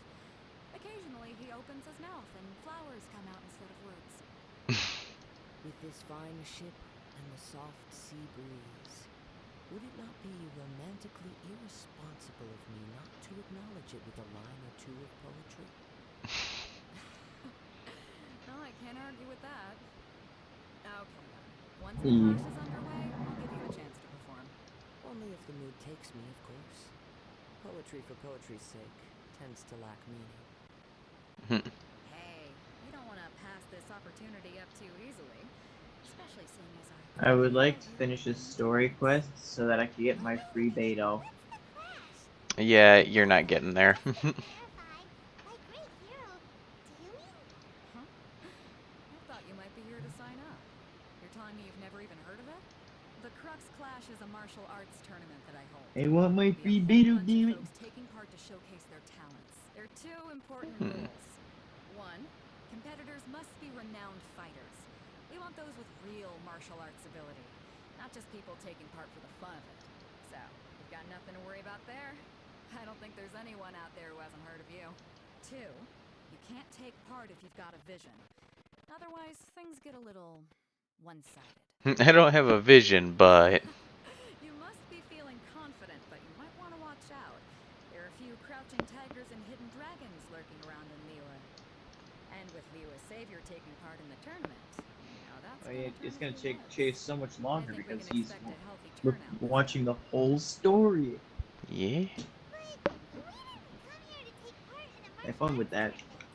Occasionally, he opens his mouth and flowers come out instead of words. With this fine ship and the soft sea breeze, would it not be romantically irresponsible of me not to acknowledge it with a line or two of poetry? No, I can't argue with that. Okay, then. Once the Hmm. clash is underway, I'll give you a chance to perform. Only if the mood takes me, of course. Poetry for poetry's sake tends to lack meaning. Hey, you don't want to pass this opportunity up too easily, especially seeing as I would like to finish this story quest so that I can get my free Beto. Yeah, you're not getting there. Verify. My great hero. Do you mean? Huh? I thought you might be here to sign up. You're telling me you've never even heard of it? The Crux Clash is a martial arts tournament that I hold. I want my There'll free be a whole Beto, bunch damn of it. folks taking part to showcase their talents. There are two important Hmm. rules. One, competitors must be renowned fighters. We want those with real martial arts ability, not just people taking part for the fun of it. So, you've got nothing to worry about there. I don't think there's anyone out there who hasn't heard of you. Two, you can't take part if you've got a vision. Otherwise, things get a little one-sided. I don't have a vision, but You must be feeling confident, but you might want to watch out. There are a few crouching tigers and hidden dragons lurking around in Liyue. And with Liyue's savior taking part in the tournament, now that's Oh, yeah, it's gonna turn a few chase heads. so much I longer think we because can he's expect a healthy turnout this watching time. the whole story. yeah. But we didn't come here to take part in a Have martial fun with arts that. tournament.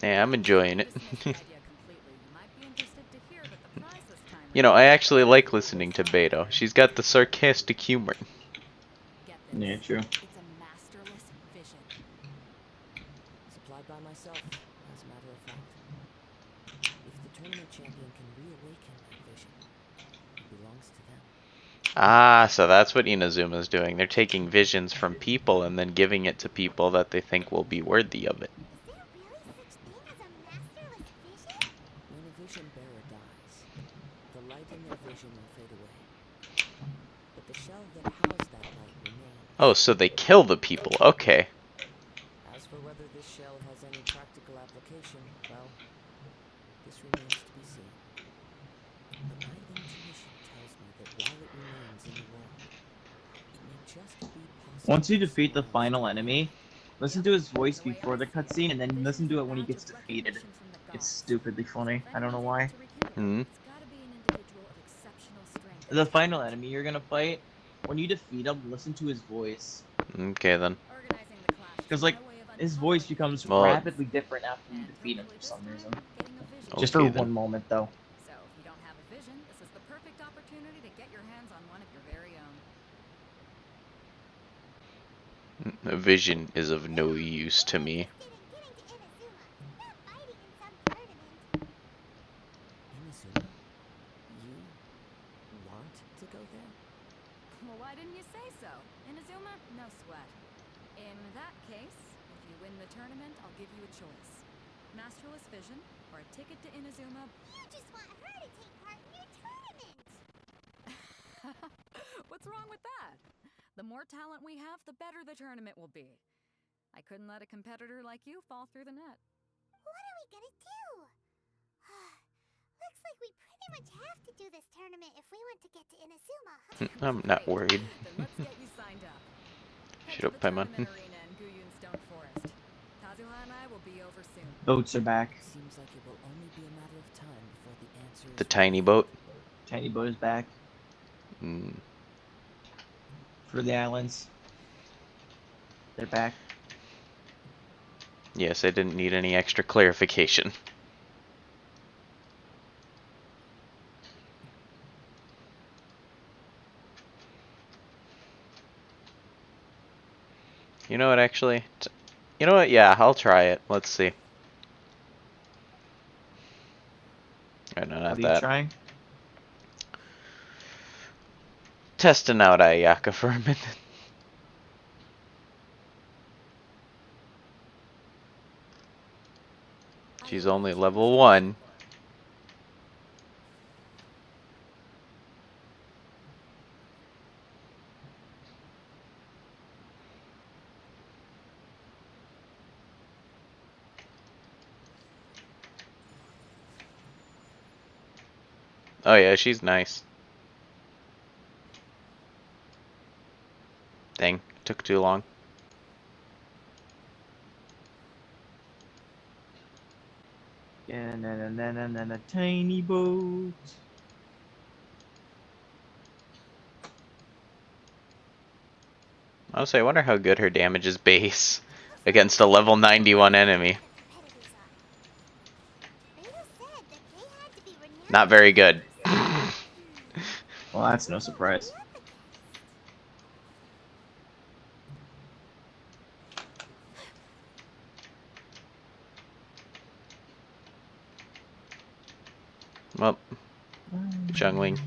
Yeah, I'm enjoying it. Dismiss the idea completely. You might be interested to hear that the prize this time You know, I around actually is like a listening to solid Beto. She's got the sarcastic humor. Get Yeah, this. true. It's a masterless vision. Supplied by myself, as a matter of fact. If the tournament champion can reawaken that vision, it belongs to them. Ah, so that's what Inazuma's doing. They're taking visions from people and then giving it to people that they think will be worthy of it. Is there really such thing as a masterless vision? When a vision bearer dies, the light in their vision will fade away. But the shell that housed that light remains. Oh, so they kill the people. Okay. As for whether this shell has any practical application, well, this remains to be seen. But my intuition tells me that while it remains in the world, it may just be possible. Once you for defeat the someone else final to enemy, listen to his voice before the cutscene, and then listen to it when he gets defeated. It's stupidly funny. I don't know why. Hmm. It's gotta be an individual of exceptional strength. The final enemy you're gonna fight, when you defeat him, listen to his voice. Okay then. Organizing the clash is Because, like, my way of his voice uncovering becomes hidden Well- rapidly different after you and defeat him hopefully for this some time, reason. getting a vision. Just for Okay, then. one moment, though. So if you don't have a vision, this is the perfect opportunity to get your hands on one of your very own. A vision is of no use to me. Interested in getting to Inazuma, not fighting in some tournament. Inazuma? You want to go there? Well, why didn't you say so? Inazuma, no sweat. In that case, if you win the tournament, I'll give you a choice. Masterless vision, or a ticket to Inazuma. You just want her to take part in your tournament. What's wrong with that? The more talent we have, the better the tournament will be. I couldn't let a competitor like you fall through the net. What are we gonna do? Looks like we pretty much have to do this tournament if we want to get to Inazuma, huh? I'm not worried. Then let's get you signed up. Shut to up, the Paimon. tournament arena in Guyun Stone Forest. Kazuha and I will be over soon. Boats are back. Seems like it will only be a matter of time before the answer The is tiny revealed. boat. Tiny boat is back Mm. for the islands. They're back. Yes, I didn't need any extra clarification. You know what, actually? You know what? Yeah, I'll try it. Let's see. Oh, no, What not are you that. trying? Testing out Ayaka for a minute. She's only level 1. Oh yeah, she's nice. Dang, took too long. And then a tiny boat. Honestly, I wonder how good her damage is base against a level 91 enemy. Competitors are. Beta said that they had to be renowned Not very good. fighters. Well, that's no Who are surprise. we up against? Well, jungling.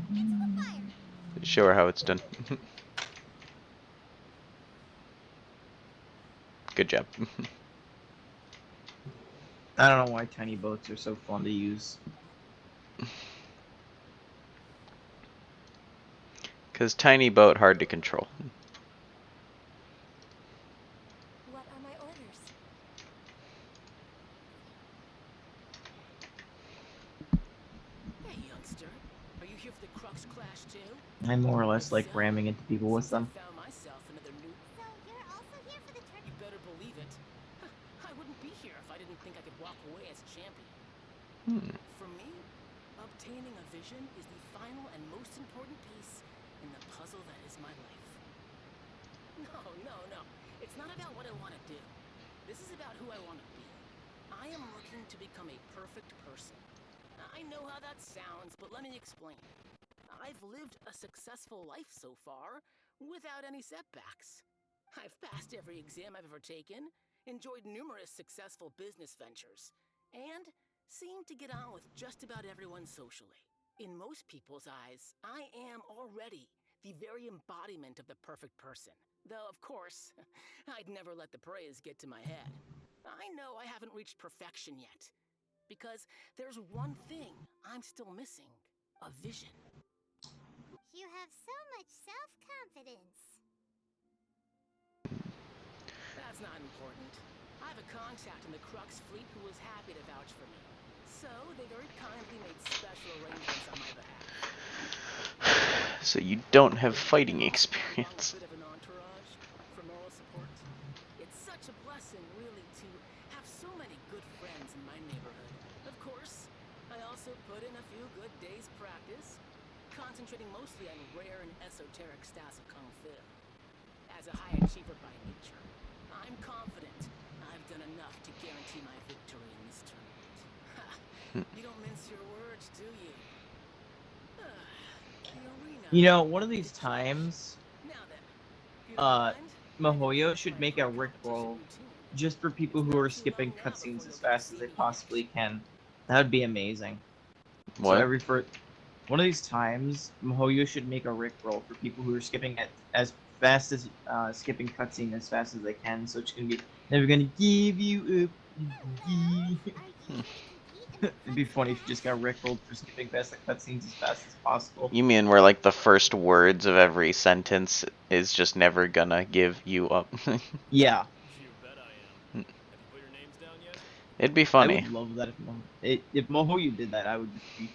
And into the fire. Show her how it's done. Good job. I don't know why tiny boats are so fun to use. Cause tiny boat hard to control. What are my orders? Hey, youngster. Are you here for the Crux Clash too? I more or less If like so, ramming into people with seems them. I found myself another new. So you're also here for the You tournament? better believe it. I wouldn't be here if I didn't think I could walk away as champion. Hmm. For me, obtaining a vision is the final and most important piece in the puzzle that is my life. No. It's not about what I want to do. This is about who I want to be. I am looking to become a perfect person. I know how that sounds, but let me explain. I've lived a successful life so far, without any setbacks. I've passed every exam I've ever taken, enjoyed numerous successful business ventures, and seemed to get on with just about everyone socially. In most people's eyes, I am already the very embodiment of the perfect person. Though, of course, I'd never let the praise get to my head. I know I haven't reached perfection yet, because there's one thing I'm still missing: a vision. You have so much self-confidence. That's not important. I have a contact in the Crux fleet who was happy to vouch for me. So they very kindly made special arrangements on my behalf. So you don't have fighting And along experience. a bit of an entourage for moral support. It's such a blessing, really, to have so many good friends in my neighborhood. Of course, I also put in a few good days' practice, concentrating mostly on rare and esoteric styles of Kung Fu. As a high achiever by nature, I'm confident I've done enough to guarantee my victory in this tournament. Ha! You don't mince your words, do you? The arena You know, one of these is closed. times, Now then, if you don't mind, I can Mahoyo finish should my make a pre-competition Rickroll routine. just for people It's who not are too skipping long now before cutscenes as you'll get to fast as see they me possibly next. can. That would be amazing. So What? one of these times, Mahoyo should make a Rickroll for people who are skipping it as fast as skipping cutscene as fast as they can. So it's gonna be never gonna give you up. Hello? Are you here to compete in the It'd be Crux funny if you just got Clash? Rickrolled for skipping past the cutscenes as fast as possible. You mean where like the first words of every sentence is just never gonna give you up? Yeah, You bet I am. Have you put your names down yet? It'd be I funny. would love that if Mahoyu did that. I would just be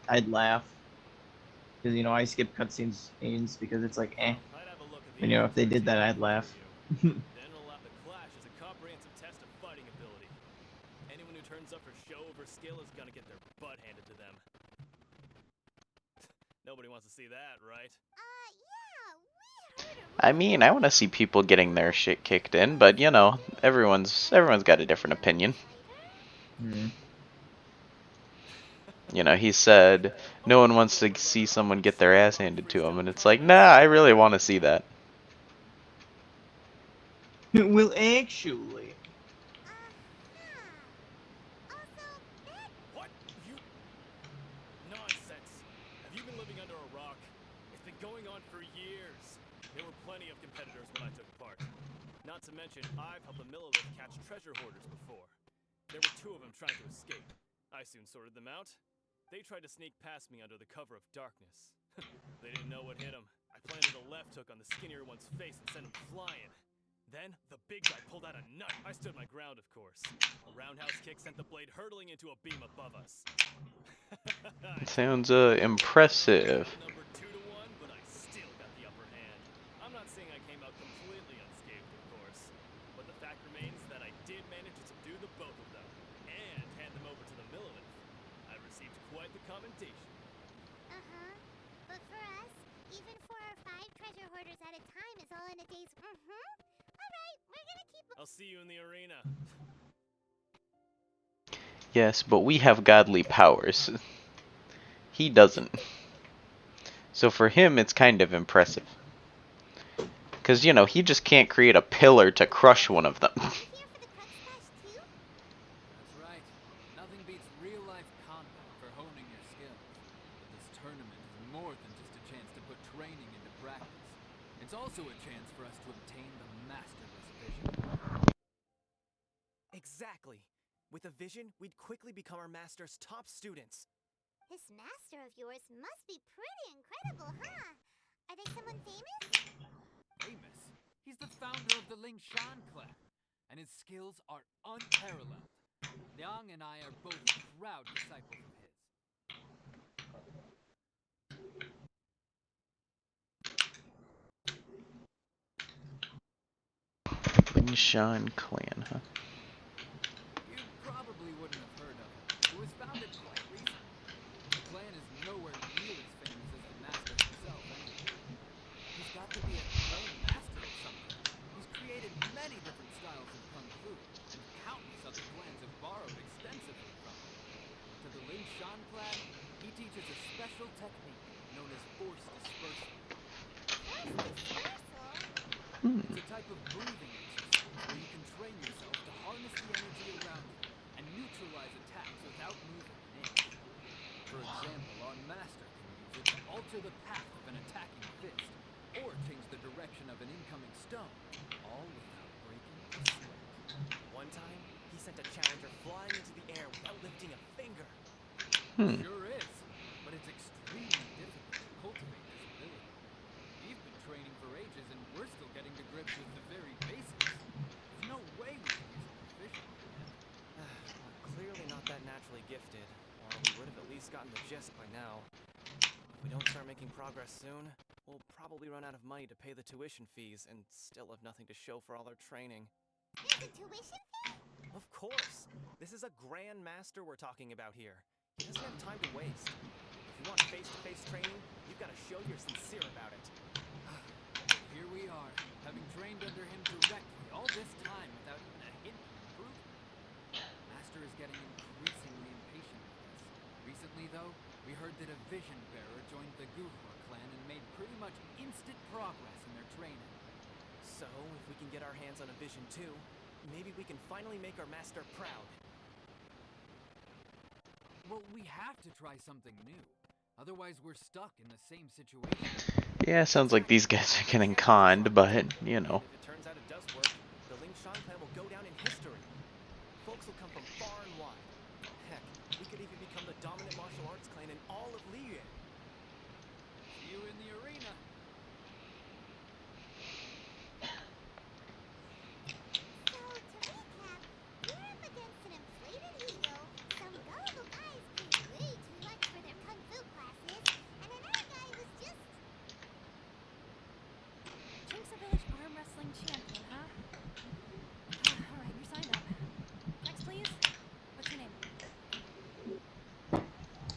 I'd laugh because I skip cutscenes because it's like I'd have a look You know, if they did that, I'd laugh. Then we'll allow the clash as a comprehensive test of fighting ability. Anyone who turns up for show over skill is gonna get their butt handed to them. Nobody wants to see that, right? Yeah, we heard a I mean, I want to see people getting their shit kicked in, but you know, everyone's got a different opinion. Hmm. You know, he said no one wants to see someone get their ass handed to them, and it's like, nah, I really want to see that. Well, actually. Also, that What? You... Nonsense! Have you been living under a rock? It's been going on for years. There were plenty of competitors when I took part. Not to mention, I've helped the Millilith catch treasure hoarders before. There were 2 of them trying to escape. I soon sorted them out. They tried to sneak past me under the cover of darkness. They didn't know what hit them. I planted a left hook on the skinnier one's face and sent him flying. Then, the big guy pulled out a knife. I stood my ground, of course. A roundhouse kick sent the blade hurtling into a beam above us. Sounds impressive. Number 2 to 1, but I still got the upper hand. I'm not saying I came out completely unscathed, of course, but the fact remains that I did manage to subdue the both of them and hand them over to the Millilith. I received quite the commendation. But for us, even 4 or 5 treasure hoarders at a time is all in a day's. Alright, we're gonna keep. I'll see you in the arena. Yes, but we have godly powers. He doesn't. So for him, it's kind of impressive. Because, you know, he just can't create a pillar to crush one of them. Here for the crutch splash too? That's right. Nothing beats real-life combat for honing your skills. But this tournament is more than just a chance to put training into practice. It's also a chance for us to obtain the masterless vision. Exactly. With a vision, we'd quickly become our master's top students. This master of yours must be pretty incredible, huh? Are they someone famous? Famous? He's the founder of the Ling Shan clan, and his skills are unparalleled. Liang and I are both proud disciples of his. Lingshan clan, huh? You probably wouldn't have heard of him. It was founded quite recently. The clan is nowhere near as famous as the master himself, anyway. He's got to be a known master of something. He's created many different styles of kung fu, and countless other clans have borrowed extensively from him. To the Ling Shan clan, he teaches a special technique known as force dispersal. It's a type of breathing exercise where you can train yourself to harness the energy around you and neutralize attacks without moving an inch. For example, our master can use it to alter the path of an attacking fist, or change the direction of an incoming stone, all without breaking a sweat. One time, he sent a challenger flying into the air without lifting a finger. Sure is, but it's extremely difficult to cultivate this ability. We've been training for ages and we're still getting to grips with the very basics. There's no way we can use it proficiently yet. We're clearly not that naturally gifted, or we would have at least gotten the gist by now. If we don't start making progress soon, we'll probably run out of money to pay the tuition fees and still have nothing to show for all our training. There's a tuition fee? Of course! This is a grand master we're talking about here. He doesn't have time to waste. If you want face-to-face training, you've got to show you're sincere about it. Here we are, having trained under him directly all this time without even a hint of improvement. The master is getting increasingly impatient with us. Recently, though, we heard that a vision bearer joined the Guhua clan and made pretty much instant progress in their training. So, if we can get our hands on a vision too, maybe we can finally make our master proud. Well, we have to try something new. Otherwise, we're stuck in the same situation. Yeah, sounds like these guys are getting conned, but, you know. If it turns out it does work, the Ling Shan clan will go down in history. Folks will come from far and wide. Heck, we could even become the dominant martial arts clan in all of Liyue. See you in the arena. So, to recap, we're up against an inflated ego, some gullible guys pay way too much for their kung fu classes, and another guy who's just Jinx Village arm wrestling champion, huh? Alright, you're signed up. Next, please. What's your name?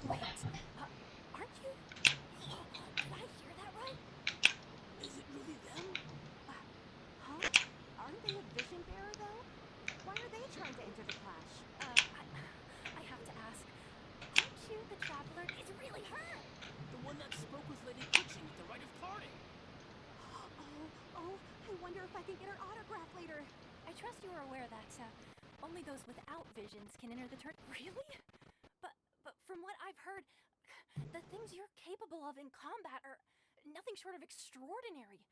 Wait, aren't you? Did I hear that right? Is it really them? Huh? Aren't they a vision bearer, though? Why are they trying to enter the clash? I have to ask. Aren't you the traveler? It's really her! The one that spoke with Lady Kuchin at the rite of parting. Oh, I wonder if I can get her autograph later. I trust you are aware that, only those without visions can enter the Really? But from what I've heard, the things you're capable of in combat are nothing short of extraordinary.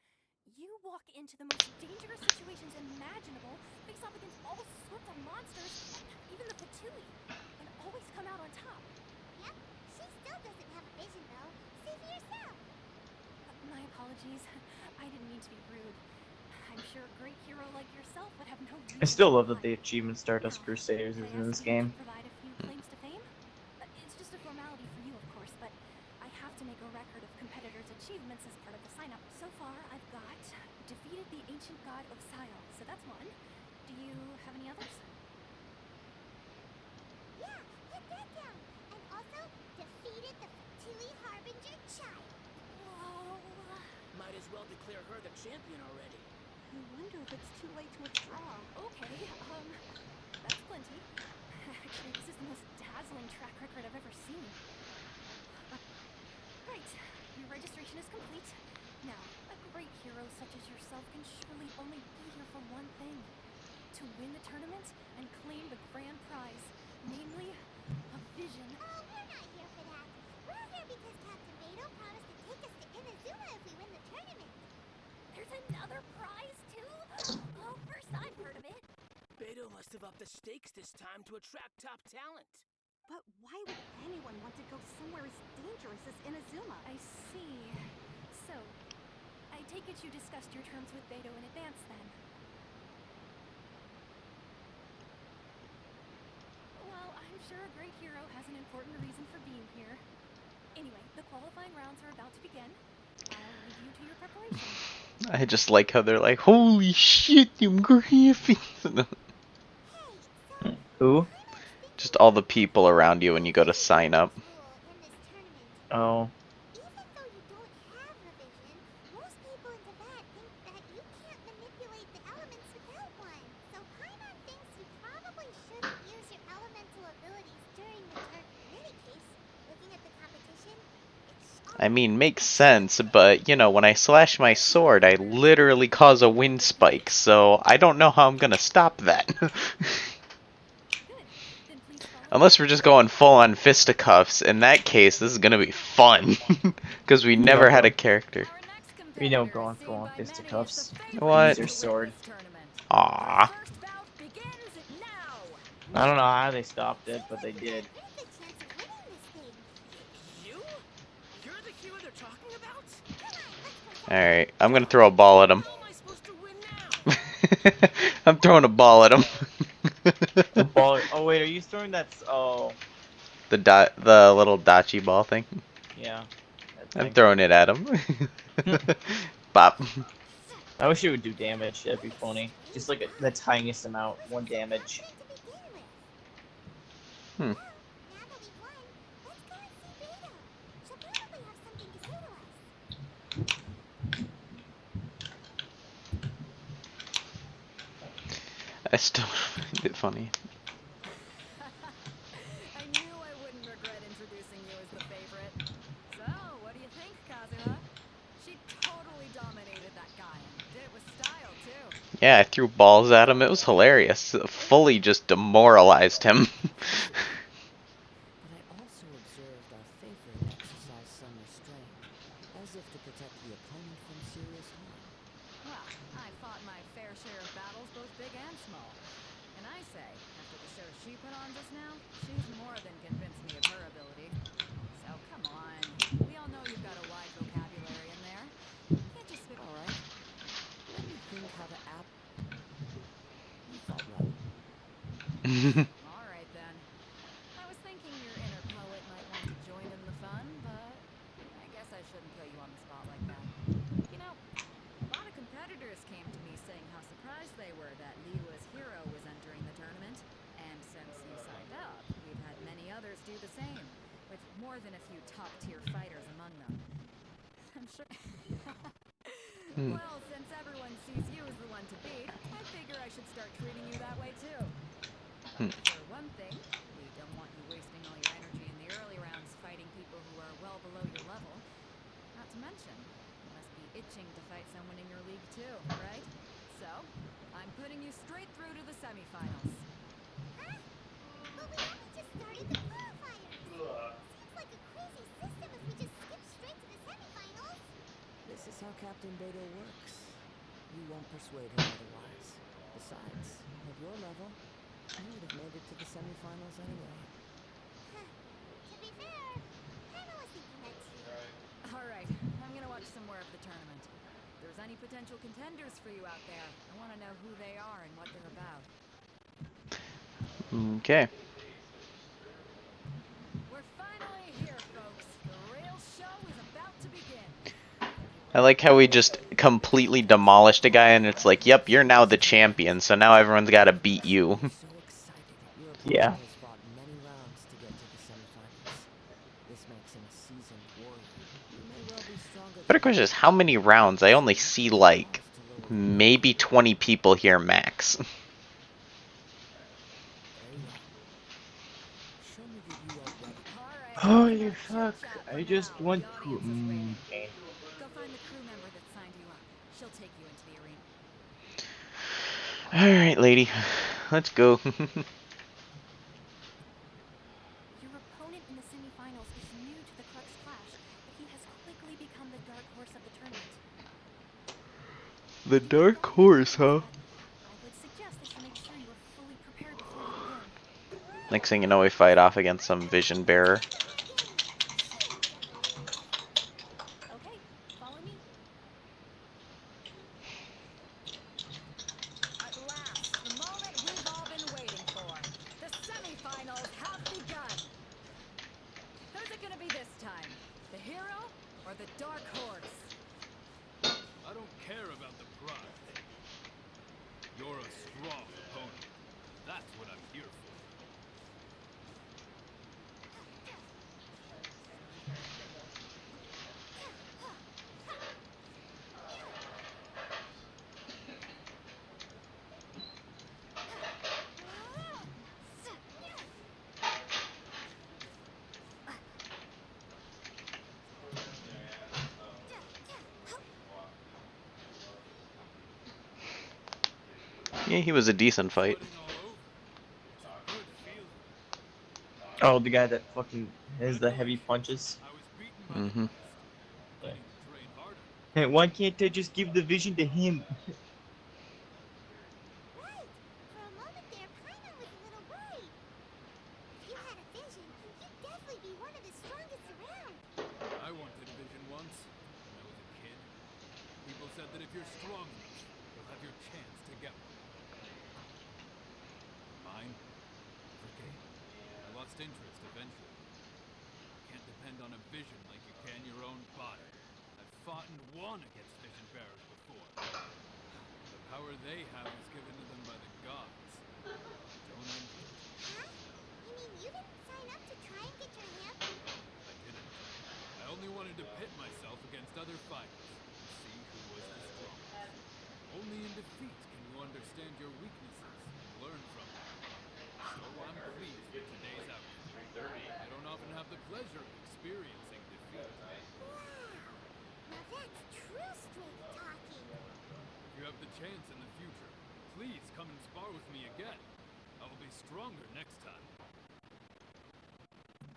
You walk into the most dangerous situations imaginable, face off against all sorts of monsters, even the Fatui, and always come out on top. Yep, she still doesn't have a vision though. See for yourself. My apologies. I didn't mean to be rude. I'm sure a great hero like yourself would have no reason I still to love that lie. the achievement Stardust Now, Crusaders could is I in ask this you game. to provide a few claims to fame? It's just a formality for you, of course, but I have to make a record of competitors' achievements as part of the sign-up. So far, I've got defeated the ancient god of Sion, so that's one. Do you have any others? Yeah, hit that down. And also defeated the Fatui Harbinger child. Whoa. Might as well declare her the champion already. I wonder if it's too late to withdraw. Okay, that's plenty. Actually, this is the most dazzling track record I've ever seen. Right, your registration is complete. Now, a great hero such as yourself can surely only be here for one thing. To win the tournament and claim the grand prize, namely, a vision. Oh, we're not here for that. We're here because Captain Beto promised to take us to Inazuma if we win the tournament. There's another prize, too? Oh, first I've heard of it. Beto must have upped the stakes this time to attract top talent. But why would anyone want to go somewhere as dangerous as Inazuma? I see. So, I take it you discussed your terms with Beto in advance, then? Well, I'm sure a great hero has an important reason for being here. Anyway, the qualifying rounds are about to begin. I'll leave you to your preparation. I just like how they're like, holy shit, them graphics. Who? Just all the people around you when you go to sign up. Oh. Even though you don't have a vision, most people in Tibet think that you can't manipulate the elements without one. So Paimon thinks you probably shouldn't use your elemental abilities during the turn. In any case, looking at the competition, it's I mean, makes sense, but, you know, when I slash my sword, I literally cause a wind spike, so I don't know how I'm gonna stop that. Unless we're just going full-on fisticuffs. In that case, this is gonna be fun. Because we never had a character. We don't go on full on fisticuffs. What? Use your sword. Aww. I don't know how they stopped it, but they did. You? You're the hero they're talking about? Alright, I'm gonna throw a ball at him. How am I supposed to win now? I'm throwing a ball at him. The ball. Oh wait, are you throwing that? Oh. The little dachi ball thing. Yeah. I'm throwing it at him. Bop. I wish it would do damage. That'd be funny. Just like the tiniest amount, one damage. Hmm. I still find it funny. I knew I wouldn't regret introducing you as the favorite. So, what do you think, Kazuha? She totally dominated that guy, and did it with style, too. Yeah, I threw balls at him. It was hilarious. It fully just demoralized him. But I also observed our favorite exercise some restraint, as if to protect the opponent from serious harm. Well, I fought my fair share of battles, both big and small. And I say, after the show she put on just now, she's more than convinced me of her ability. So, come on. We all know you've got a wide vocabulary in there. Can't just spit. All right. Let me think how to app. You thought right. All right, then. I was thinking your inner poet might want to join in the fun, but I guess I shouldn't put you on the spot like that. You know, a lot of competitors do the same, with more than a few top-tier fighters among them. I'm sure... Well, since everyone sees you as the one to beat, I figure I should start treating you that way too. For one thing, we don't want you wasting all your energy in the early rounds fighting people who are well below your level. Not to mention, you must be itching to fight someone in your league too, right? So, I'm putting you straight through to the semifinals. Huh? But we only just started the qualifiers. Seems like a crazy system if we just skip straight to the semifinals. This is how Captain Beto works. You won't persuade him otherwise. Besides, at your level, you would have made it to the semifinals anyway. Huh. To be fair, kinda was thinking that too. Alright, I'm gonna watch some more of the tournament. If there's any potential contenders for you out there, I want to know who they are and what they're about. Okay. We're finally here, folks. The real show is about to begin. I like how we just completely demolished a guy and it's like, yep, you're now the champion, so now everyone's got to beat you. So excited. Your opponent Yeah. has fought many rounds to get to the semifinals. This makes him a seasoned warrior. He may well be stronger Better than question you. is, how many rounds? I only see like maybe 20 people here max. Very well. Show me that you are ready. Alright, Holy enough fuck! chit-chat for I just now. went The to. audience is waiting. Okay. Go find the crew member that signed you up. She'll take you into the arena. Alright, lady. Let's go. Your opponent in the semifinals is new to the Crux Clash, but he has quickly become the dark horse of the tournament. The You can dark go ahead and horse, do this, huh? but I would suggest that you make sure you are fully prepared before you begin. Next thing you know, we fight off against some vision bearer. Okay, follow me. At last, the moment we've all been waiting for. The semifinals have begun. Who's it gonna be this time? The hero or the dark horse? I don't care about the prize. You're a strong opponent. That's what I'm here for. Yeah, he was a decent fight. Sweating all over. It's a good feeling. Oh, the guy that fucking has the heavy punches. I was beaten by Mm-hmm. the best. I need to train harder. Hey, why can't they just give the vision to him? Right. For a moment there, Paimon was a little worried. If you had a vision, you'd definitely be one of the strongest around. I wanted a vision once, when I was a kid. People said that if you're strong enough, you'll have your chance to get one. Mine? Forget. I lost interest eventually. You can't depend on a vision like you can your own body. I've fought and won against vision bearers before. The power they have is given to them by the gods. Don't envy it. Huh? You mean you didn't sign up to try and get your hand? No, I didn't. I only wanted to pit myself against other fighters and see who was the strongest. Only in defeat can you understand your weaknesses and learn from them. So I'm pleased with today's outcome. I don't often have the pleasure of experiencing defeat. Wow. Now that's true strength talking. If you have the chance in the future, please come and spar with me again. I will be stronger next time.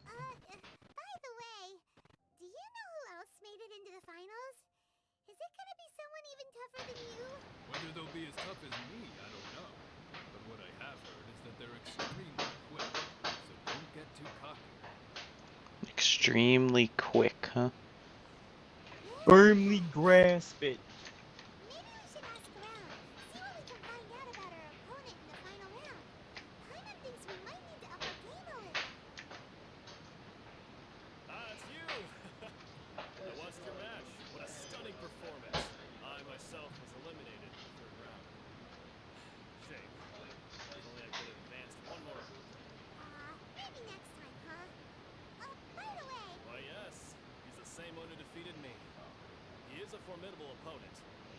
By the way, do you know who else made it into the finals? Is it gonna be someone even tougher than you? Whether they'll be as tough as me, I don't know. But what I have heard is that they're extremely quick, so don't get too cocky. Extremely quick, huh? Firmly grasp it. Maybe we should ask around, see what we can find out about our opponent in the final round. Paimon thinks we might need to up our game a little. Ah, it's you! I watched your match. What a stunning performance. I myself was eliminated in the third round. Shame. If only I could have advanced one more. Maybe next time, huh? is a formidable opponent,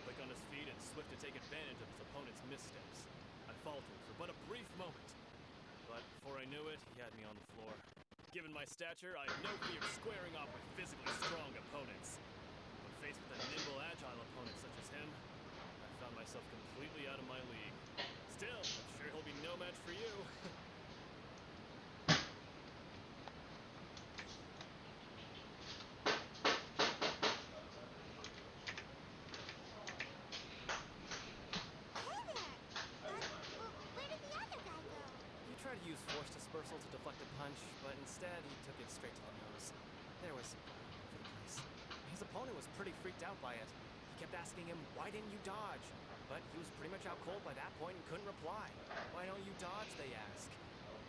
quick on his feet and swift to take advantage of his opponent's missteps. I faltered for but a brief moment, but before I knew it, he had me on the floor. Given my stature, I have no fear squaring off with physically strong opponents. When faced with a nimble, agile opponent such as him, I found myself completely out of my league. Still, I'm sure he'll be no match for you. Hey there! Well, where did the other guy go? He tried to use force dispersal to deflect a punch, but instead he took it straight to the nose. There was blood all over the place. His opponent was pretty freaked out by it. He kept asking him, "Why didn't you dodge?" But he was pretty much out cold by that point and couldn't reply. "Why don't you dodge?" they ask.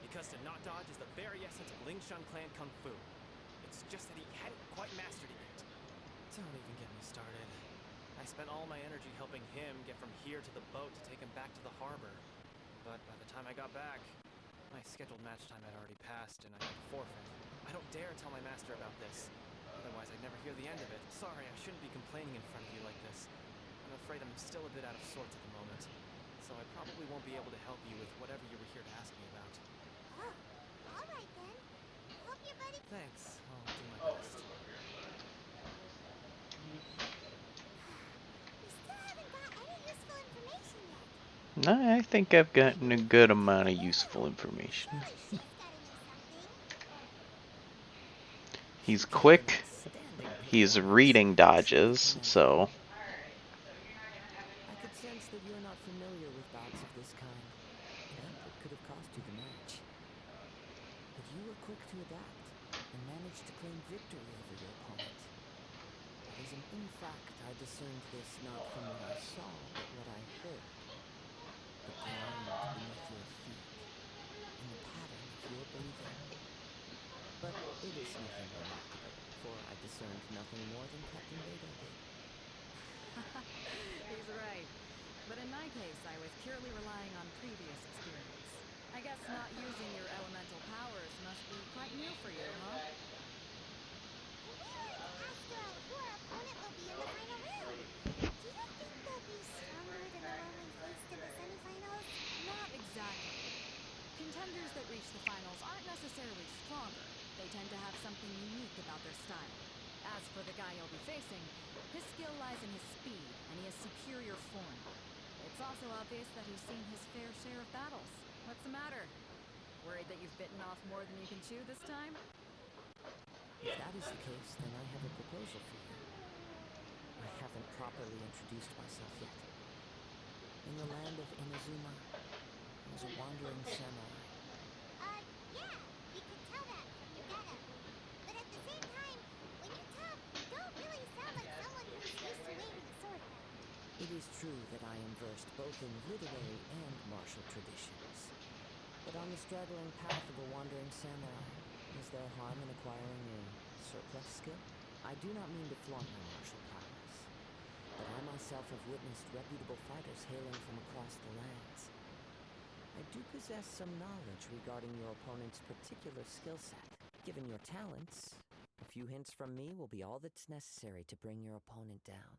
Because to not dodge is the very essence of Ling Shun Clan Kung Fu. It's just that he hadn't quite mastered it yet. Don't even get me started. I spent all my energy helping him get from here to the boat to take him back to the harbor. But by the time I got back, my scheduled match time had already passed and I had to forfeit. I don't dare tell my master about this. Otherwise I'd never hear the end of it. Sorry, I shouldn't be complaining in front of you like this. I'm afraid I'm still a bit out of sorts at the moment. So I probably won't be able to help you with whatever you were here to ask me about. Oh, all right then. Hope your buddy... Thanks. I'll do my best. We still haven't got any useful information yet. No, I think I've gotten a good amount of useful information. Surely she's gotta know something. He's She gave an quick. outstanding He's performance. reading dodges, Commander. so I could sense that you're not familiar with bouts of this kind, and it could have cost you the match. But you were quick to adapt and managed to claim victory over your opponent. In fact, I discerned this not from what I saw, but what I heard. The ground beneath your feet, and the pattern of your breathing. But it is nothing remarkable, for I discerned nothing more than Captain Beidou did. He's right. But in my case, I was purely relying on previous experience. I guess not using your elemental powers must be quite new for you, huh? We wanted to ask who our opponent will be in the final round. Do you think they'll be stronger than the one we faced in the semifinals? Not exactly. Contenders that reach the finals aren't necessarily stronger. They tend to have something unique about their style. As for the guy you'll be facing, his skill lies in his speed, and he has superior form. It's also obvious that he's seen his fair share of battles. What's the matter? Worried that you've bitten off more than you can chew this time? If that is the case, then I have a proposal for you. I haven't properly introduced myself yet. In the land of Inazuma, I was a wandering samurai. Yeah, we could tell that from your getup. But at the same time, when you talk, you don't really sound like someone who's used to waving a sword around. It is true that I am versed both in literary and martial traditions. But on the straggling path of a wandering samurai, is there harm in acquiring a surplus skill? I do not mean to flaunt my martial prowess, but I myself have witnessed reputable fighters hailing from across the lands. I do possess some knowledge regarding your opponent's particular skill set. Given your talents, a few hints from me will be all that's necessary to bring your opponent down.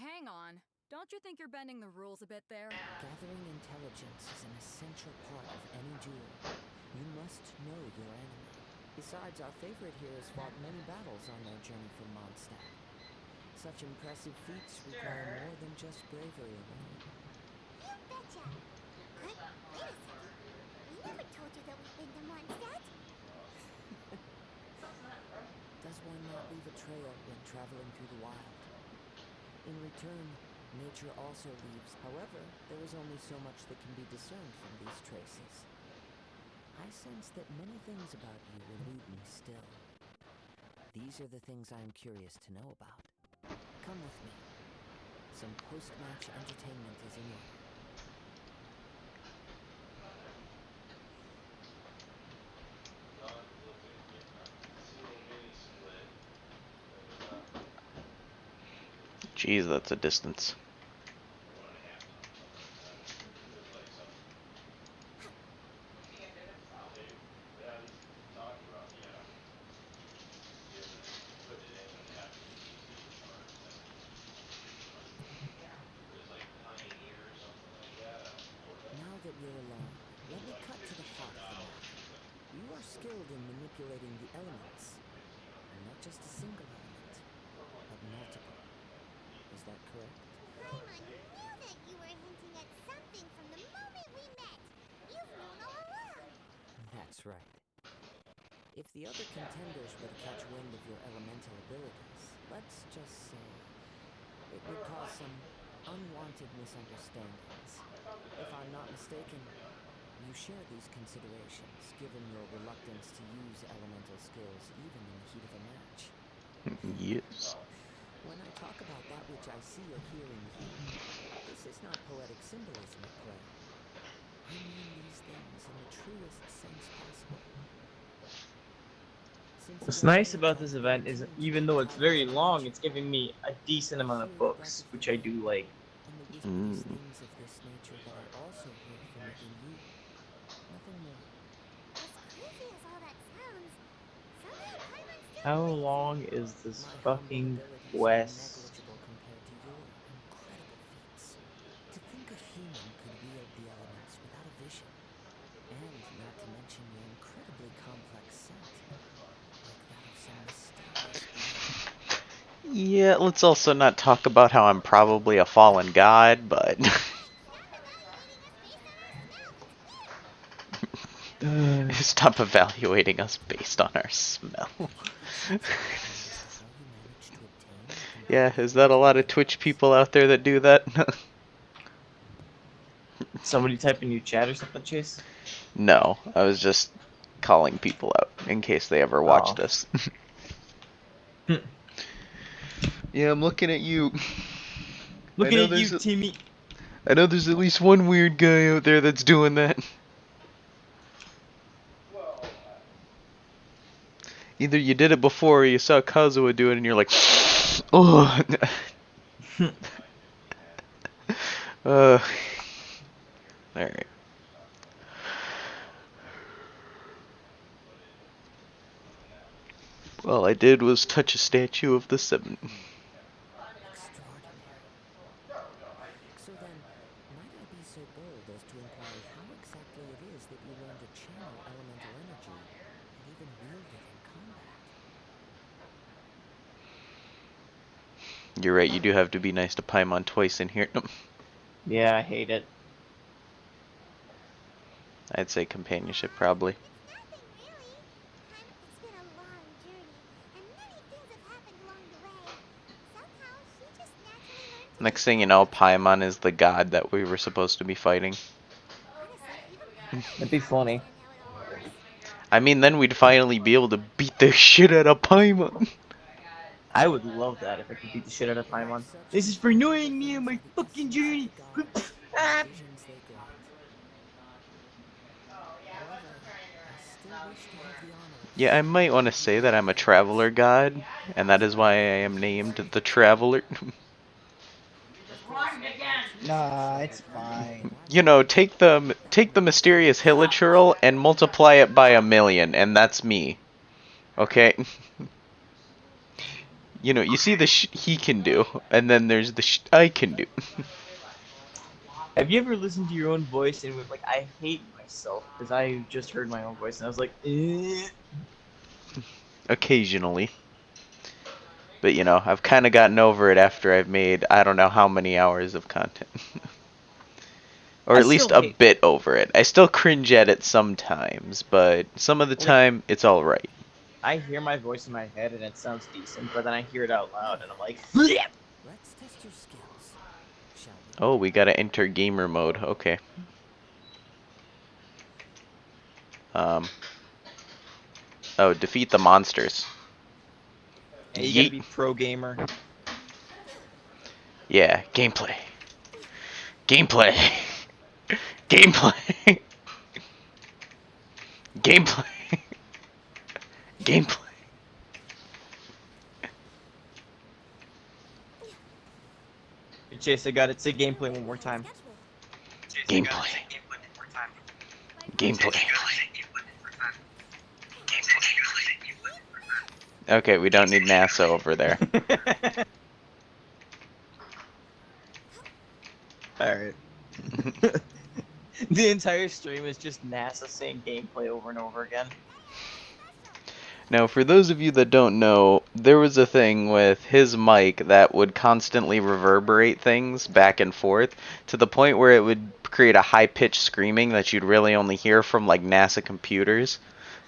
Hang on. Don't you think you're bending the rules a bit there? Gathering intelligence is an essential part of any duel. You must know your enemy. Besides, our favorite here has fought many battles on their journey from Mondstadt. Such impressive feats require more than just bravery alone. You betcha! Wait a second. We never told you that we've been to Mondstadt. Does one not leave a trail when traveling through the wild? In return, nature also leaves. However, there is only so much that can be discerned from these traces. I sense that many things about you elude me still. These are the things I am curious to know about. Come with me. Some post-match entertainment is in order. geez, that's a distance. you're alone, let me cut to the heart of the matter. You are skilled in manipulating the elements, and not just a single element, but multiple. Is that correct? Paimon knew that you were hinting at something from the moment we met. You've known all along. That's right. If the other contenders were to catch wind of your elemental abilities, let's just say it would cause some unwanted misunderstandings. If I'm not mistaken, you share these considerations, given your reluctance to use elemental skills even in the heat of a match. Yes. When I talk about that which I see or hear in you, this is not poetic symbolism at play. I mean these things in the truest sense possible. Since What's the nice idea about this dropped from event the is, king to even the though it's titles very of long, adventure, it's giving me a decent I amount of hear the breath books, of which I do freedom like. and the whisperous things of this nature that I also hear from within you. Nothing more. As crazy as all that sounds, somehow Paimon still How believes it. long is this My humble fucking abilities are quest? negligible compared to your incredible feats. To think a human could wield the elements without a vision, and not to mention your incredibly complex scent, like that of some mysterious being. Yeah, let's also not talk about how I'm probably a fallen god, but Stop evaluating us based on our smell. stop evaluating us based on our smell. If you could shed some light as to how you managed to obtain the Yeah, combined is that a elements of lot the of Twitch others. people out there that do that? Somebody type in your chat or something, Chase? No, I was just calling people out in case they ever watched Oh. us. Yeah, I'm looking at you. Looking at you, Timmy. I know there's at least one weird guy out there that's doing that. Either you did it before or you saw Kazuha do it and you're like, oh. Alright. All I did was touch a statue of the seven. Extraordinary. So then, might I be so bold as to inquire how exactly it is that you learn to channel elemental energy and even wield it in combat? You're right, you do have to be nice to Paimon twice in here. Yeah, I hate it. I'd say companionship, probably. It's nothing really. It's been a long journey, and many things have happened along the way. Somehow, she just naturally learned to Next thing you accept know, what's going Paimon on. is the god that we were supposed to be fighting. Honestly, even Paimon That'd be doesn't funny. understand how it all works. I mean, then we'd finally be able to beat the shit out of Paimon. I would love that if I could beat the shit out of Yet Paimon. such This is for infallible annoying me on things my are the fucking essence of journey. the gods and the visions they grant. However, I still wish to have the honor of Yeah, I seeing might how want to you say that wield I'm a the elements. traveler god, and that is why I am named the Traveler. Of course, I'll choose such Nah, travel it's paths fine. You wisely. know, That take the may be mysterious for some Hilichurl and multiply it by 1,000,000, and that's me. Okay? You know, you see the he can do, and then there's the I can do. Have you ever listened to your own voice and went like, I hate myself because I just heard my own voice and I was like, eh. Occasionally. But you know, I've kind of gotten over it after I've made I don't know how many hours of content. Or I at least still a hate bit over it. I still cringe at it sometimes, but some of the like time it's alright. I hear my voice in my head and it sounds decent, but then I hear it out loud Well and I'm then, like, let's test your skills, shall we? Oh, we gotta enter gamer mode. Okay. Um. Oh, defeat the monsters. yeah, you gotta Yeet. be pro gamer. Yeah, gameplay. Gameplay. Gameplay. Gameplay. Gameplay. Hey, Chase, I got it. Say You're gameplay way one more behind time. schedule. Gameplay. By Gameplay. Keep Okay, we don't need NASA over there. Alright. The entire stream is just NASA saying gameplay over and over again. Now, for those of you that don't know, there was a thing with his mic that would constantly reverberate things back and forth to the point where it would create a high-pitched screaming that you'd really only hear from like NASA computers.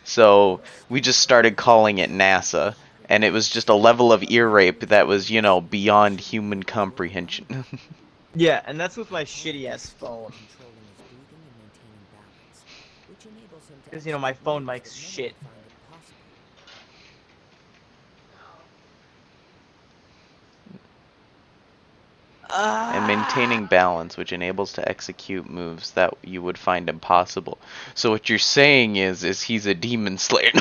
So we just started calling it NASA, and it was just a level of ear rape that was, you know, beyond human comprehension. Yeah, and that's with my shitty ass phone. Controlling his breathing and maintaining balance, which enables him to Because you know my execute phone moves mic's that many shit. would find impossible. And maintaining balance, which enables to execute moves that you would find impossible. So what you're saying is he's a demon slayer.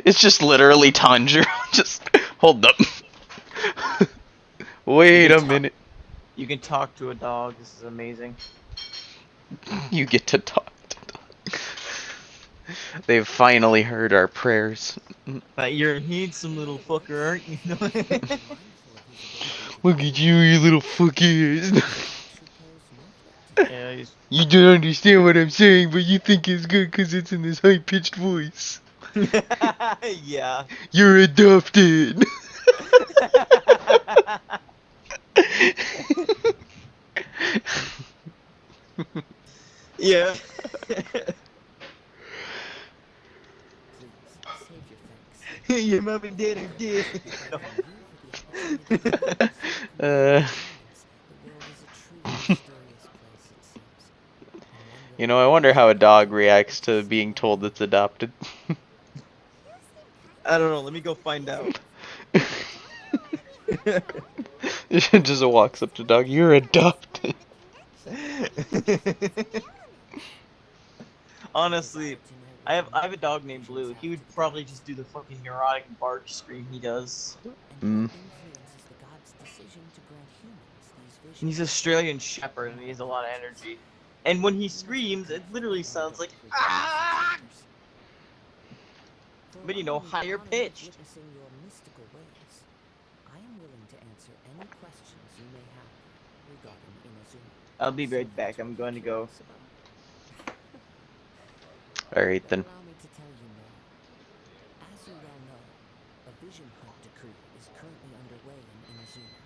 It's just literally Tanjiro. Just hold up. Wait a minute. You can talk to a dog. This is amazing. You get to talk to dog. They've finally heard our prayers. You're a handsome little fucker, aren't you? Look at you little fuckers. Yeah, You don't understand what I'm saying, but you think it's good because it's in this high-pitched voice. Yeah. You're adopted. Yeah. Your mom and dad are dead. You know, I wonder how a dog reacts to being told it's adopted. I don't know. Let me go find out. It just walks up to dog. You're adopted. Honestly, I have a dog named Blue. He would probably just do the fucking neurotic bark scream he does. He's Australian Shepherd and he has a lot of energy. And when he screams, it literally sounds like ah! But you know, higher pitched. I am willing to answer any questions you may have regarding Inazuma. I'll be right back. I'm going to go. Alright then. Allow me to tell you more. As you well know, a vision hunt decree is currently underway in Inazuma.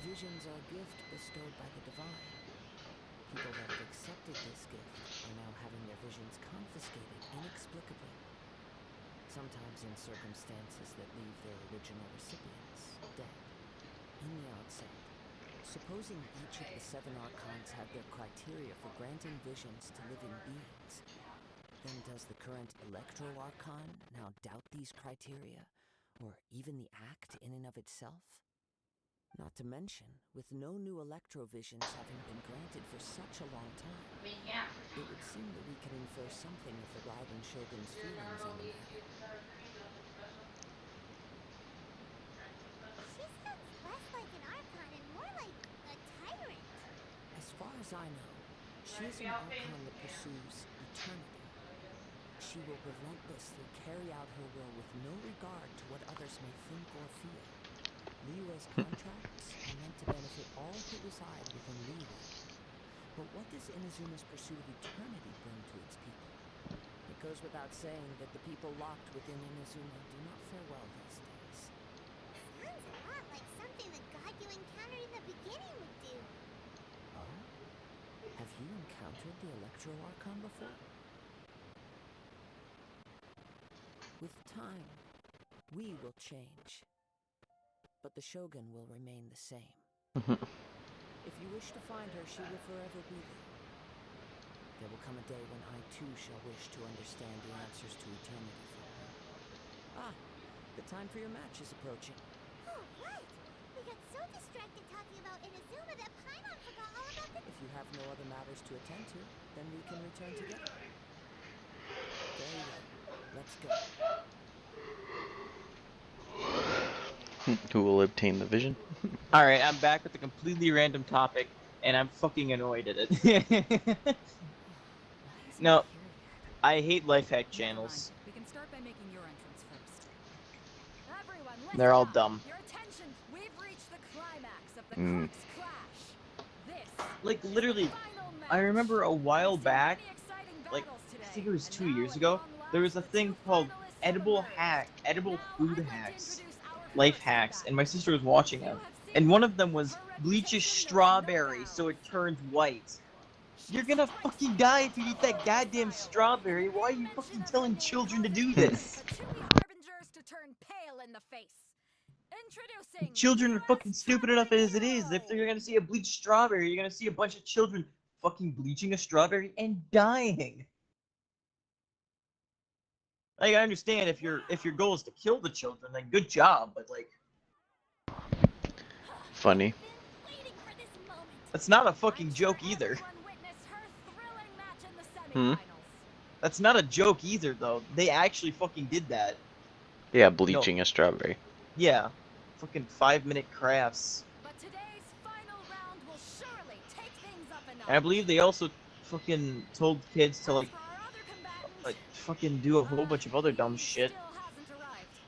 Visions are a gift bestowed by the divine. People that have accepted this gift are now having their visions confiscated inexplicably. Sometimes in circumstances that leave their original recipients dead. In the outset, supposing each of the 7 archons had their criteria for granting visions to living beings, then does the current Electro Archon now doubt these criteria, or even the act in and of itself? Not to mention, with no new Electro visions having been granted for such a long time, it would seem that we can infer something of the Raiden Shogun's feelings on the matter. She sounds less like an Archon and more like a tyrant. As far as I know, she is an Archon that pursues eternity. She will relentlessly carry out her will with no regard to what others may think or feel. Liyue's contracts are meant to benefit all who reside within Liyue. But what does Inazuma's pursuit of eternity bring to its people? It goes without saying that the people locked within Inazuma do not fare well these days. Sounds a lot like something the god you encountered in the beginning would do. Oh? Have you encountered the Electro Archon before? With time, we will change. But the Shogun will remain the same. If you wish to find her, she will forever be there. There will come a day when I too shall wish to understand the answers to eternity from her. Ah, the time for your match is approaching. Oh, right! We got so distracted talking about Inazuma that Paimon forgot all about the... If you have no other matters to attend to, then we can return together. Very well. Let's go. Who will obtain the vision? Alright, I'm back with a completely random topic, and I'm fucking annoyed at it. No, I hate life hack channels. We can start by making your entrance first. Everyone, They're listen all up. dumb. Your attention. We've reached the climax of the Mm. Crux Clash. This Like literally, I remember a while back, like I think it was 2 years ago, there was a thing called edible food hacks, life hacks, and my sister was watching them. And one of them was bleach a strawberry so it turns white. You're gonna fucking die if you eat that goddamn strawberry. Why are you fucking telling children to do this? harbingers to turn pale in the face. Introducing Children are fucking newest stupid enough as it is. If hero! you're gonna see a bleached strawberry, you're gonna see a bunch of children fucking bleaching a strawberry and dying. Like, I understand if your goal is to kill the children, then good job. But like, Funny. Waiting for this moment. that's not a fucking I'm sure joke either. everyone witnessed her thrilling match in the Hmm? semifinals. That's not a joke either, though. They actually fucking did that. Yeah, No, bleaching a strawberry. yeah, fucking 5-minute crafts. But today's final round will surely take things up a notch. And I believe they also fucking told kids to As for our other combatant, fucking do a whole bunch of other dumb he shit. still hasn't arrived.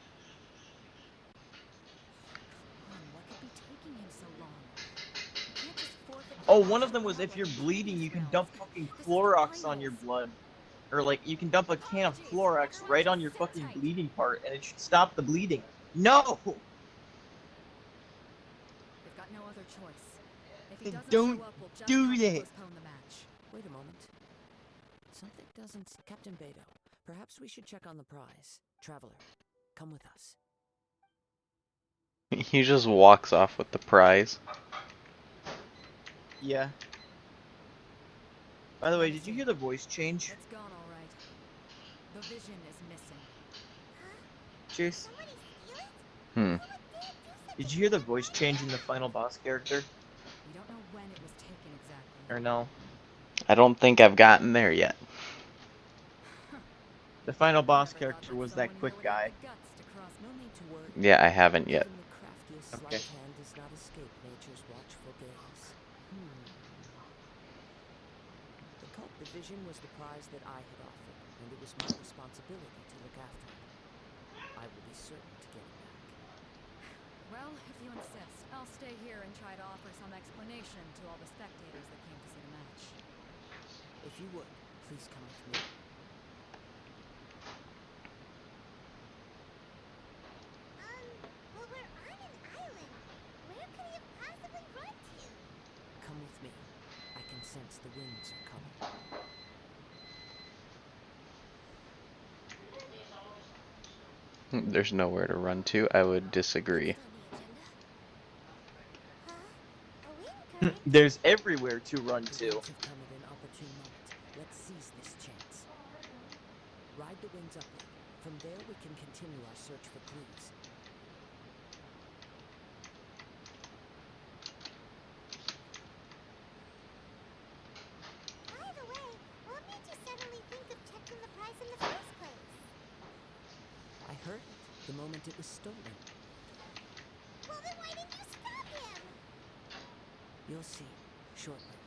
Come on, what could be taking him so long? You can't just forfeit Oh, your one of match them for was if love you're like bleeding, you previous can rounds. dump fucking This is the Clorox on your finals. blood. Or like, you can dump a can of Apologies, Clorox everyone right just on your sit fucking tight. bleeding part, and it should stop the bleeding. No! They've got no other choice. If he Then doesn't don't show up, we'll just do have to that. postpone the match. Wait a moment. Something doesn't... Captain Beto, perhaps we should check on the prize. Traveler, come with us. He just walks off with the prize. Yeah. By the way, did you hear the voice change? It's gone all right. The vision is missing. Chase? Somebody steal it? Hmm. Who would dare do such Did a you hear the thing? voice change in the final boss character? We don't know when it was taken exactly. Or no? I don't think I've gotten there yet. The final I boss never thought character was someone that here quick would have guy. the guts to cross. No need to worry. Yeah, I haven't yet. Even the craftiest sleight Okay. of hand does not escape nature's watchful gaze. The cult division was the prize that I had offered, and it was my responsibility to look after it. I will be certain to get it back. Well, if you insist, I'll stay here and try to offer some explanation to all the spectators that came to see the match. If you would, please come with me. Well, we're on an island. Where could he have possibly run to? Come with me. I can sense the winds are coming. There's nowhere to run to. I would disagree. Huh? A wind current? There's everywhere to run The to. winds have come at an opportune moment. Let's seize this chance. Ride the winds upward. From there we can continue our search for clues. By the way, what made you suddenly think of checking the prize in the first place? I heard it the moment it was stolen. Well, then why didn't you stop him? You'll see shortly.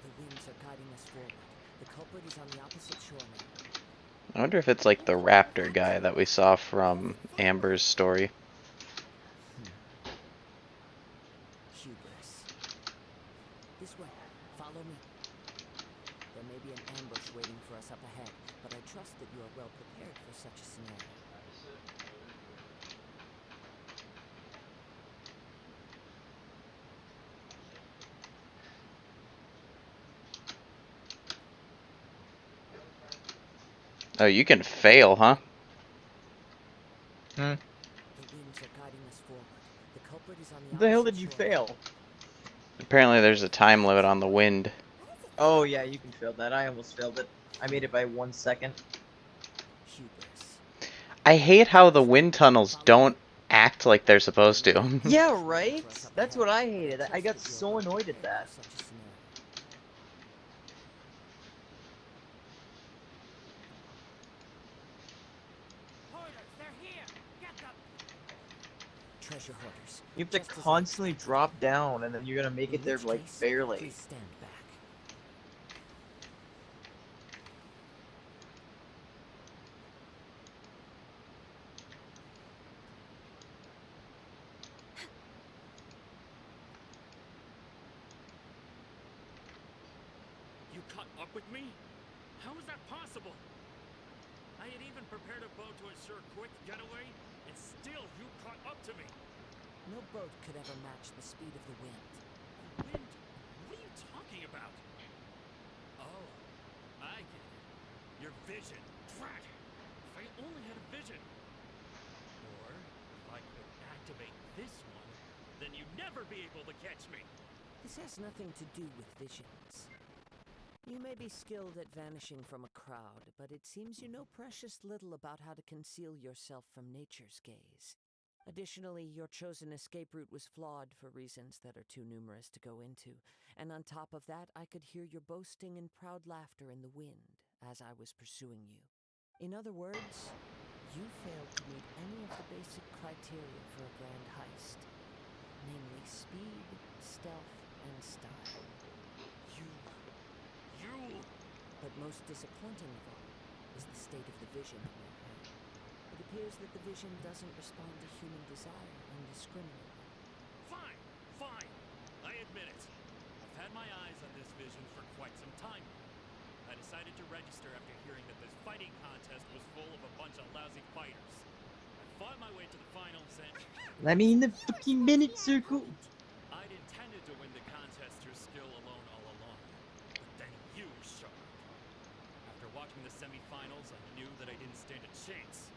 The winds are guiding us forward. The culprit is on the opposite shore now. I wonder if it's like the raptor guy that we saw from Amber's story. Hubris. This way. Follow me. There may be an ambush waiting for us up ahead, but I trust that you are well prepared for such a scenario. Oh, you can fail, huh? Hmm. The winds are guiding us forward. The culprit is on the What the hell opposite did you shore. fail? Apparently there's a time limit on the wind. Oh yeah, you can fail that. I almost failed it. I made it by 1 second. Hubris. I hate how the wind tunnels don't act like they're supposed to. Yeah, right? That's what I hated. I got so annoyed at that. treasure hoarders. You have to just as I constantly expected. drop down, and then you're gonna make In it there which like case, barely. please stand back. You caught up with me? How is that possible? I had even prepared a boat to ensure quick getaway, and still you caught up to me. No boat could ever match the speed of the wind. Wind? What are you talking about? Oh, I get it. Your vision. Drat! If I only had a vision. Or, if I could activate this one, then you'd never be able to catch me. This has nothing to do with visions. You may be skilled at vanishing from a crowd, but it seems you know precious little about how to conceal yourself from nature's gaze. Additionally, your chosen escape route was flawed for reasons that are too numerous to go into, and on top of that, I could hear your boasting and proud laughter in the wind as I was pursuing you. In other words, you failed to meet any of the basic criteria for a grand heist, namely speed, stealth, and style. You... But most disappointing of all is the state of the vision in your head. It appears that the vision doesn't respond to human desire indiscriminately. Fine, fine. I admit it. I've had my eyes on this vision for quite some time now. I decided to register after hearing that this fighting contest was full of a bunch of lousy fighters. I fought my way to the finals and... Let me in the fucking minute circle. I'd intended to win the contest through skill alone all along. But then you showed up. After watching the semifinals, I knew that I didn't stand a chance.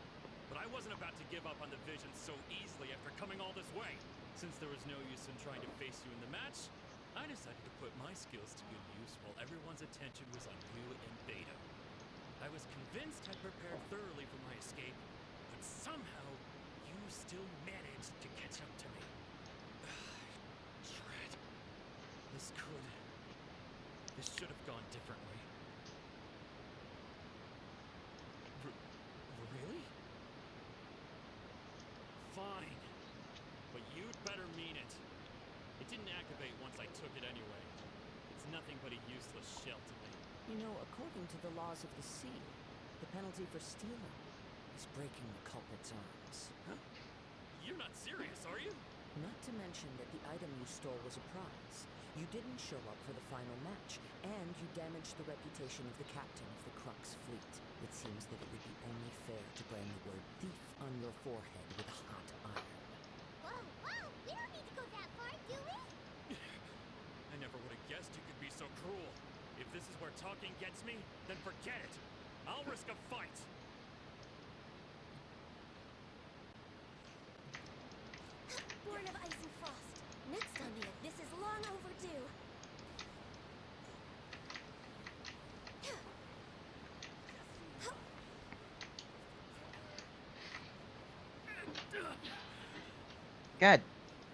But I wasn't about to give up on the vision so easily after coming all this way. Since there was no use in trying to face you in the match, I decided to put my skills to good use while everyone's attention was on you and Beta. I was convinced I'd prepared thoroughly for my escape, but somehow you still managed to catch up to me. Dread. This should have gone differently. Really? Fine. But you'd better mean it. It didn't activate once I took it anyway. It's nothing but a useless shell to me. You know, according to the laws of the sea, the penalty for stealing is breaking the culprit's arms. Huh? You're not serious, are you? Not to mention that the item you stole was a prize. You didn't show up for the final match, and you damaged the reputation of the captain of the Crux fleet. It seems that it would be only fair to brand the word thief on your forehead with a hot iron. Whoa, whoa! We don't need to go that far, do we? I never would have guessed you could be so cruel. If this is where talking gets me, then forget it. I'll risk a fight. Born of ice and frost. Next on the this is long overdue. God.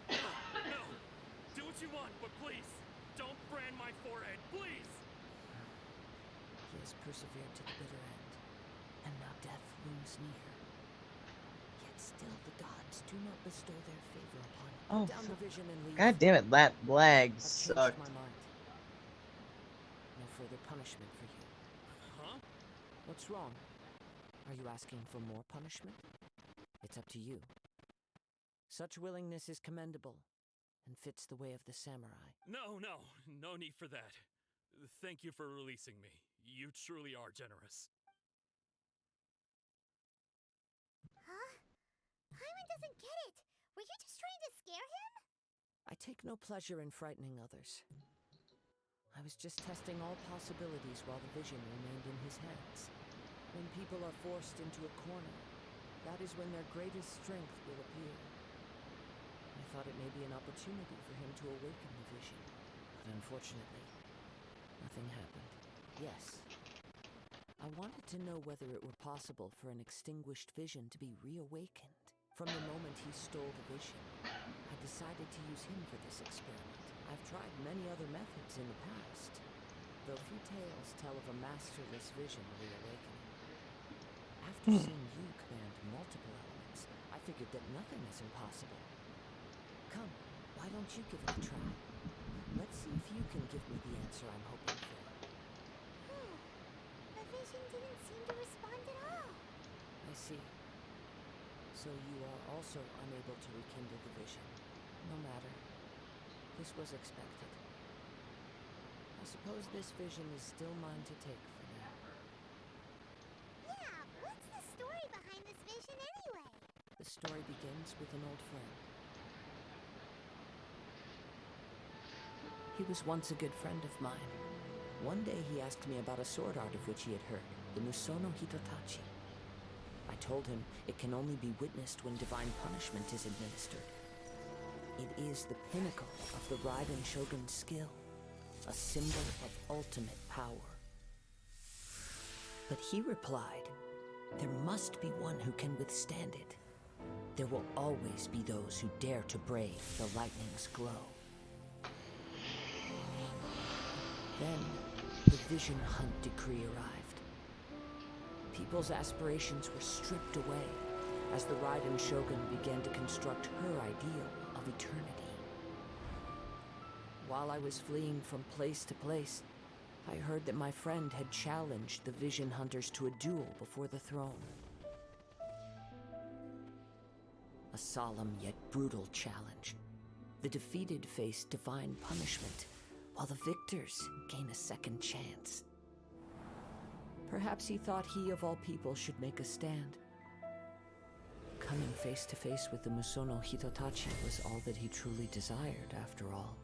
No! Do what you want, but please, don't brand my forehead, please! He has persevered to the bitter end, and now death looms near. Yet still the gods do not bestow their favor upon him. Oh, Put down the vision and leave. God damn it, that lag I've changed sucked. my mind. No further punishment for you. Huh? What's wrong? Are you asking for more punishment? It's up to you. Such willingness is commendable, and fits the way of the samurai. No need for that. Thank you for releasing me. You truly are generous. Huh? Paimon doesn't get it. Were you just trying to scare him? I take no pleasure in frightening others. I was just testing all possibilities while the vision remained in his hands. When people are forced into a corner, that is when their greatest strength will appear. I thought it may be an opportunity for him to awaken the vision. But unfortunately, nothing happened. Yes. I wanted to know whether it were possible for an extinguished vision to be reawakened. From the moment he stole the vision, I decided to use him for this experiment. I've tried many other methods in the past, though few tales tell of a masterless vision reawakening. After seeing you command multiple elements, I figured that nothing is impossible. Come, why don't you give it a try? Let's see if you can give me the answer I'm hoping for. The vision didn't seem to respond at all. I see. So you are also unable to rekindle the vision. No matter. This was expected. I suppose this vision is still mine to take for now. Yeah, what's the story behind this vision anyway? The story begins with an old friend. He was once a good friend of mine. One day he asked me about a sword art of which he had heard, the Musono Hitotachi. I told him it can only be witnessed when divine punishment is administered. It is the pinnacle of the Raiden Shogun's skill, a symbol of ultimate power. But he replied, there must be one who can withstand it. There will always be those who dare to brave the lightning's glow. Then, the Vision Hunt decree arrived. People's aspirations were stripped away as the Raiden Shogun began to construct her ideal of eternity. While I was fleeing from place to place, I heard that my friend had challenged the Vision Hunters to a duel before the throne. A solemn yet brutal challenge. The defeated face divine punishment, while the victors gain a second chance. Perhaps he thought he of all people should make a stand. Coming face to face with the Musono Hitotachi was all that he truly desired, after all.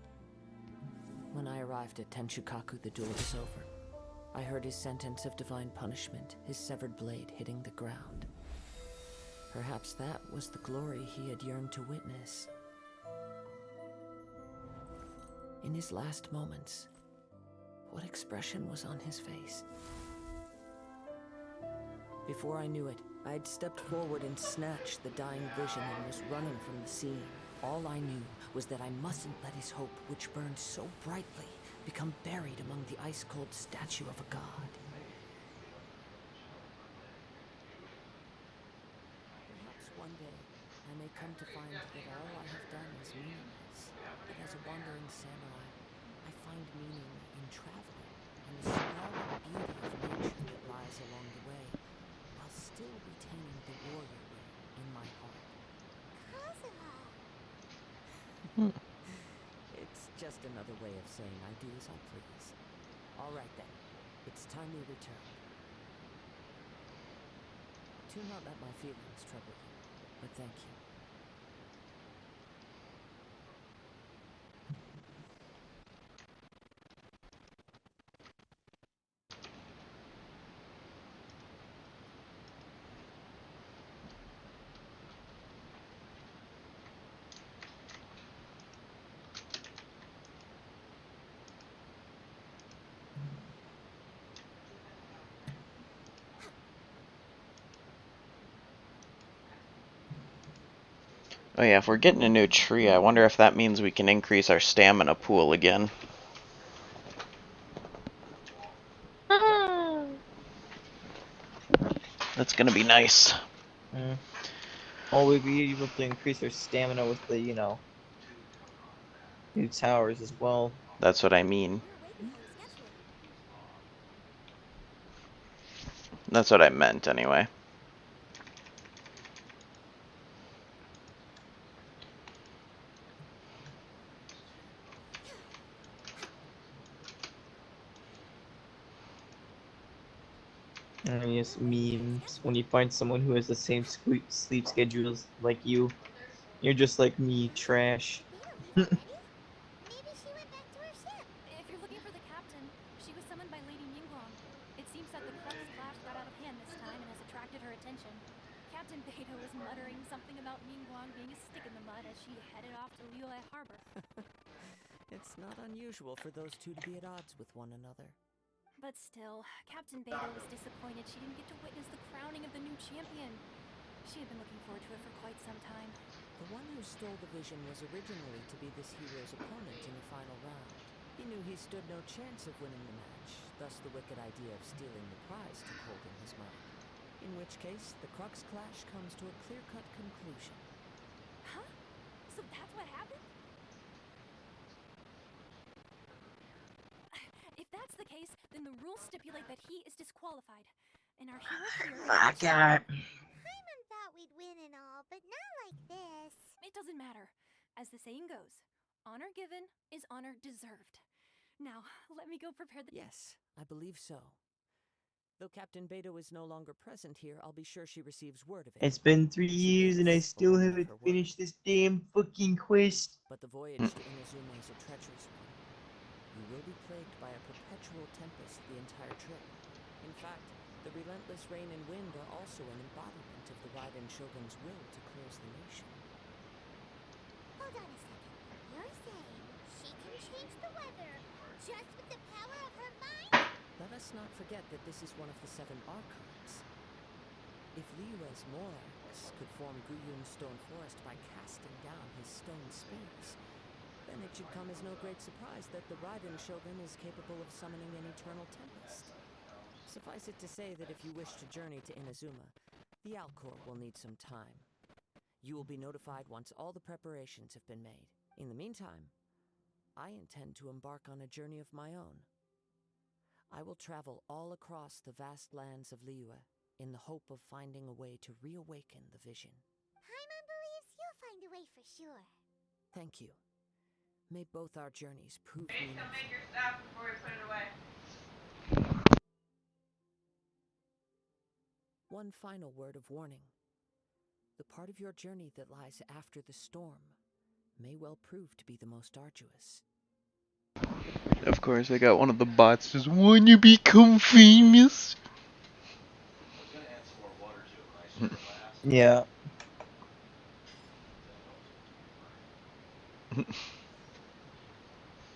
When I arrived at Tenshukaku, the duel was over. I heard his sentence of divine punishment, his severed blade hitting the ground. Perhaps that was the glory he had yearned to witness. In his last moments, what expression was on his face? Before I knew it, I had stepped forward and snatched the dying vision and was running from the scene. All I knew was that I mustn't let his hope, which burned so brightly, become buried among the ice-cold statue of a god. Perhaps one day I may come to find that all I have done is meaningless. But as a wandering samurai, I find meaning in traveling and the sprawling beauty of nature that lies along the way, while still retaining the warrior way in my heart. Kazuma! It's just another way of saying I do as I please. All right then, it's time we return. Do not let my feelings trouble you, but thank you. Oh yeah, if we're getting a new tree, I wonder if that means we can increase our stamina pool again. That's gonna be nice. Or we'd be able to increase our stamina with the, new towers as well. That's what I mean. You're way behind schedule. That's what I meant, anyway. And yes, memes. When you find someone who has the same sleep schedule as like you, you're just like me, trash. Beetle leave already? Maybe she went back to her ship. If you're looking for the captain, she was summoned by Lady Ningguang. It seems that the Crux clash got out of hand this time and has attracted her attention. Captain Beidou was muttering something about Ningguang being a stick in the mud as she headed off to Liyue Harbor. It's not unusual for those two to be at odds with one another. But still, Captain Beidou was disappointed she didn't get to witness the crowning of the new champion. She had been looking forward to it for quite some time. The one who stole the vision was originally to be this hero's opponent in the final round. He knew he stood no chance of winning the match, thus the wicked idea of stealing the prize took hold in his mind. In which case, the Crux clash comes to a clear-cut conclusion. Huh? So that's what happened? If that's the case, then the rules stipulate that he is disqualified. And our hero here is I got it. Paimon thought we'd win and all, but not like this. It doesn't matter. As the saying goes, honor given is honor deserved. Now, let me go prepare the... Yes, I believe so. Though Captain Beto is no longer present here, I'll be sure she receives word of it. It's been 3 She years and I is a still woman of haven't her word. finished this damn fucking quest. But the voyage to Inazuma is a treacherous one. You will be plagued by a perpetual tempest the entire trip. In fact, the relentless rain and wind are also an embodiment of the Raiden Shogun's will to close the nation. Hold on a second. You're saying she can change the weather just with the power of her mind? Let us not forget that this is one of the 7 archons. If Liyue's Morax could form Guyun's stone forest by casting down his stone spears, then it should come as no great surprise that the Raiden Shogun is capable of summoning an eternal tempest. Suffice it to say that if you wish to journey to Inazuma, the Alcor will need some time. You will be notified once all the preparations have been made. In the meantime, I intend to embark on a journey of my own. I will travel all across the vast lands of Liyue in the hope of finding a way to reawaken the vision. Paimon believes you'll find a way for sure. Thank you. May both our journeys prove Please meaningful. come make your stuff before we put it away. One final word of warning. The part of your journey that lies after the storm may well prove to be the most arduous. Of course, I got one of the bots just, "When you become famous?" Yeah.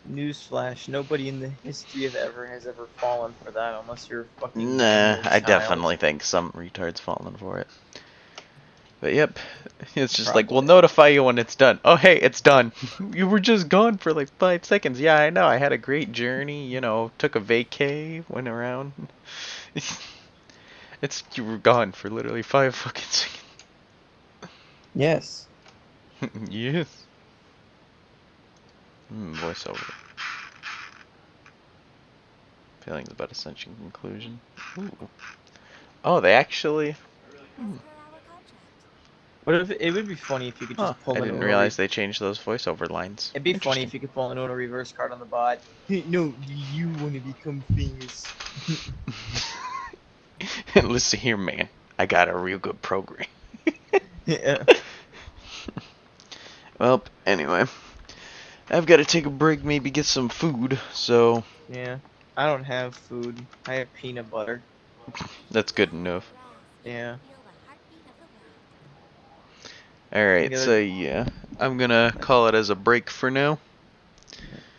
Newsflash, nobody in the history of ever has ever fallen for that unless you're a fucking Nah, 9-year-old I child. definitely think some retard's falling for it. But yep, it's just like, we'll Probably. notify you when it's done. Oh, hey, it's done. You were just gone for like 5 seconds. Yeah, I know. I had a great journey, you know, took a vacay, went around. You were gone for literally 5 fucking seconds. Yes. Yes. Voiceover. Feelings about Ascension conclusion. Ooh. Oh, they actually... As per our contract. What if it would be funny if you could Huh, just pull I an didn't Uno realize they changed those voiceover lines. It'd be funny Interesting. if you could pull an Uno reverse card on the bot. No, do you want to become famous? Listen here, man. I got a real good program. Yeah. Well, anyway. I've got to take a break, maybe get some food, so... Yeah. I don't have food. I have peanut butter. That's good enough. Yeah. Feel the heartbeat of the world. Alright, You so gotta- yeah. I'm gonna call it as a break for now.